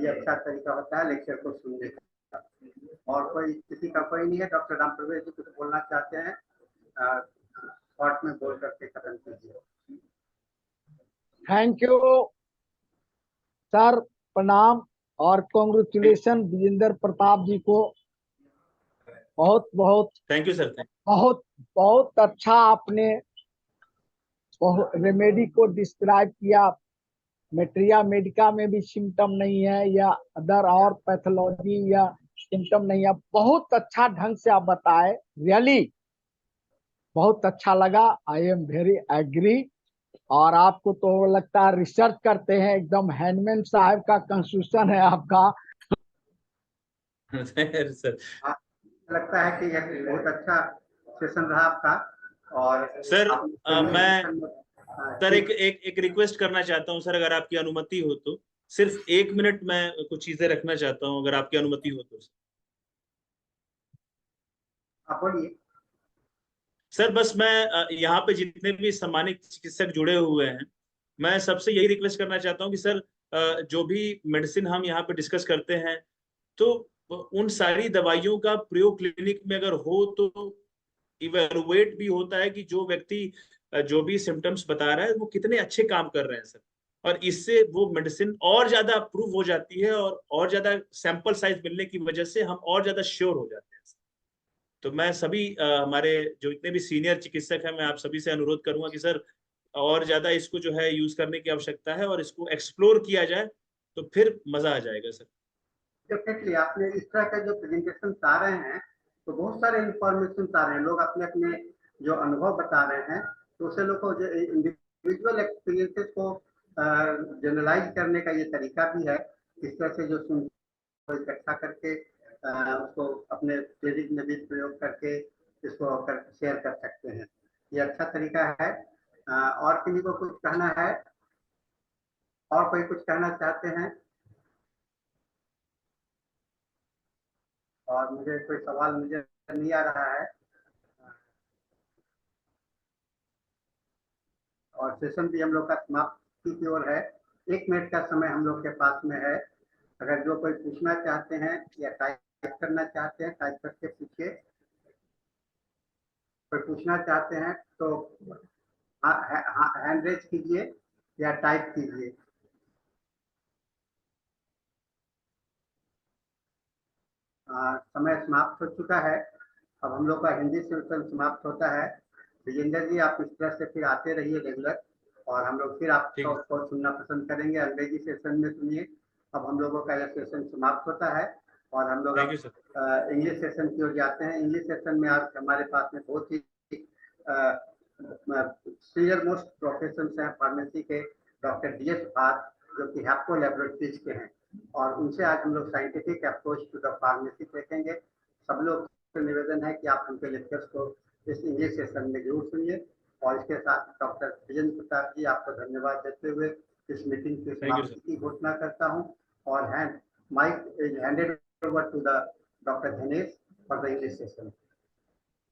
ये अच्छा तरीका होता है लेक्चर को सुनने का। और कोई किसी का कोई नहीं है? डॉक्टर राम प्रवेश जी कुछ बोलना चाहते हैं? शॉर्ट में बोल करके खत्म कीजिए। थैंक यू सर, प्रणाम और कांग्रेचुलेशन विजेंद्र प्रताप जी को। बहुत बहुत थैंक यू सर। बहुत बहुत अच्छा आपने रेमेडी को डिस्क्राइब किया। मेट्रिया मेडिका में भी सिम्टम नहीं है या अदर और पैथोलॉजी या सिम्टम नहीं है, बहुत अच्छा ढंग से आप बताए, रियली बहुत अच्छा लगा। I am very agree. और आपको तो लगता है रिसर्च करते हैं, एकदम हैंडमैन साहब का कंस्ट्रक्शन है आपका। सर लगता है कि यह बहुत अच्छा सेशन रहा आपका। और सर मैं सर ठीक। एक रिक्वेस्ट करना चाहता हूँ सर, अगर आपकी अनुमति हो तो। सिर्फ 1 मिनट मैं कुछ चीजें रखना चाहता हूँ, अगर आपकी अनुमति हो तो। आप बोलिए। सर बस मैं यहाँ पे जितने भी सम्मानित चिकित्सक जुड़े हुए हैं, मैं सबसे यही रिक्वेस्ट करना चाहता हूँ कि सर जो भी मेडिसिन हम यहाँ पे डिस्कस करते हैं, तो उन सारी दवाइयों का प्रयोग क्लिनिक में अगर हो तो इवेलुएट भी होता है कि जो व्यक्ति जो भी सिम्टम्स बता रहा है वो कितने अच्छे काम कर रहे हैं सर। और इससे वो मेडिसिन और ज्यादा अप्रूव हो जाती है, और ज्यादा सैंपल साइज मिलने की वजह से हम और ज्यादा श्योर हो जाते हैं। तो मैं सभी हमारे जो इतने भी सीनियर चिकित्सक हैं, मैं आप सभी से अनुरोध करूंगा कि सर और ज्यादा इसको जो है यूज करने की आवश्यकता है और इसको एक्सप्लोर किया जाए, तो फिर मजा आ जाएगा सर। डेफिनेटली आपने इस तरह का जो प्रेजेंटेशन आ रहे हैं तो बहुत सारे इंफॉर्मेशन आ रहे हैं, लोग अपने अपने जो अनुभव बता रहे हैं, तो उसे लोग को जो इंडिविजुअल एक्सपीरियंसेस को जनरलाइज करने का ये तरीका भी है। इस तरह से जो सुन को इकट्ठा करके उसको अपने क्लिनिक में भी प्रयोग करके इसको शेयर कर सकते हैं, ये अच्छा तरीका है। और किसी को कुछ कहना है? और कोई कुछ कहना चाहते हैं? और मुझे कोई सवाल मुझे नहीं आ रहा है। और सेशन भी हम लोग का समाप्ति की ओर है। 1 मिनट का समय हम लोग के पास में है। अगर जो कोई पूछना चाहते हैं या टाइप करना चाहते हैं, टाइप करके पूछिए। कोई पूछना चाहते हैं तो हैंड रेज कीजिए या टाइप कीजिए। समय समाप्त हो चुका है। अब हम लोग का हिंदी सेशन समाप्त होता है। विजेंद्र जी, आप इस तरह से फिर आते रहिए रेगुलर, और हम लोग फिर आपको सुनना पसंद करेंगे। अंग्रेजी सेशन में सुनिए। अब हम लोगों का यह सेशन समाप्त होता है और हम लोग इंग्लिश सेशन की ओर जाते हैं। इंग्लिश सेशन में आज हमारे पास में बहुत ही सीनियर मोस्ट प्रोफेशनल्स हैं फार्मेसी के, डॉक्टर DS भार, जो कि हैप्को लैबोरेटरीज के हैं, और उनसे आज हम लोग scientific approach to the pharmacy देखेंगे। सब लोग से निवेदन है कि आप उनके लेक्चर्स को इस इंग्लिश सेशन में जरूर सुनिए। और इसके साथ डॉक्टर विजेंद्र प्रताप जी, आपको धन्यवाद देते हुए इस मीटिंग की समाप्ति की घोषणा करता हूं, और mike is handed over to the doctor Dhanesh for the English session.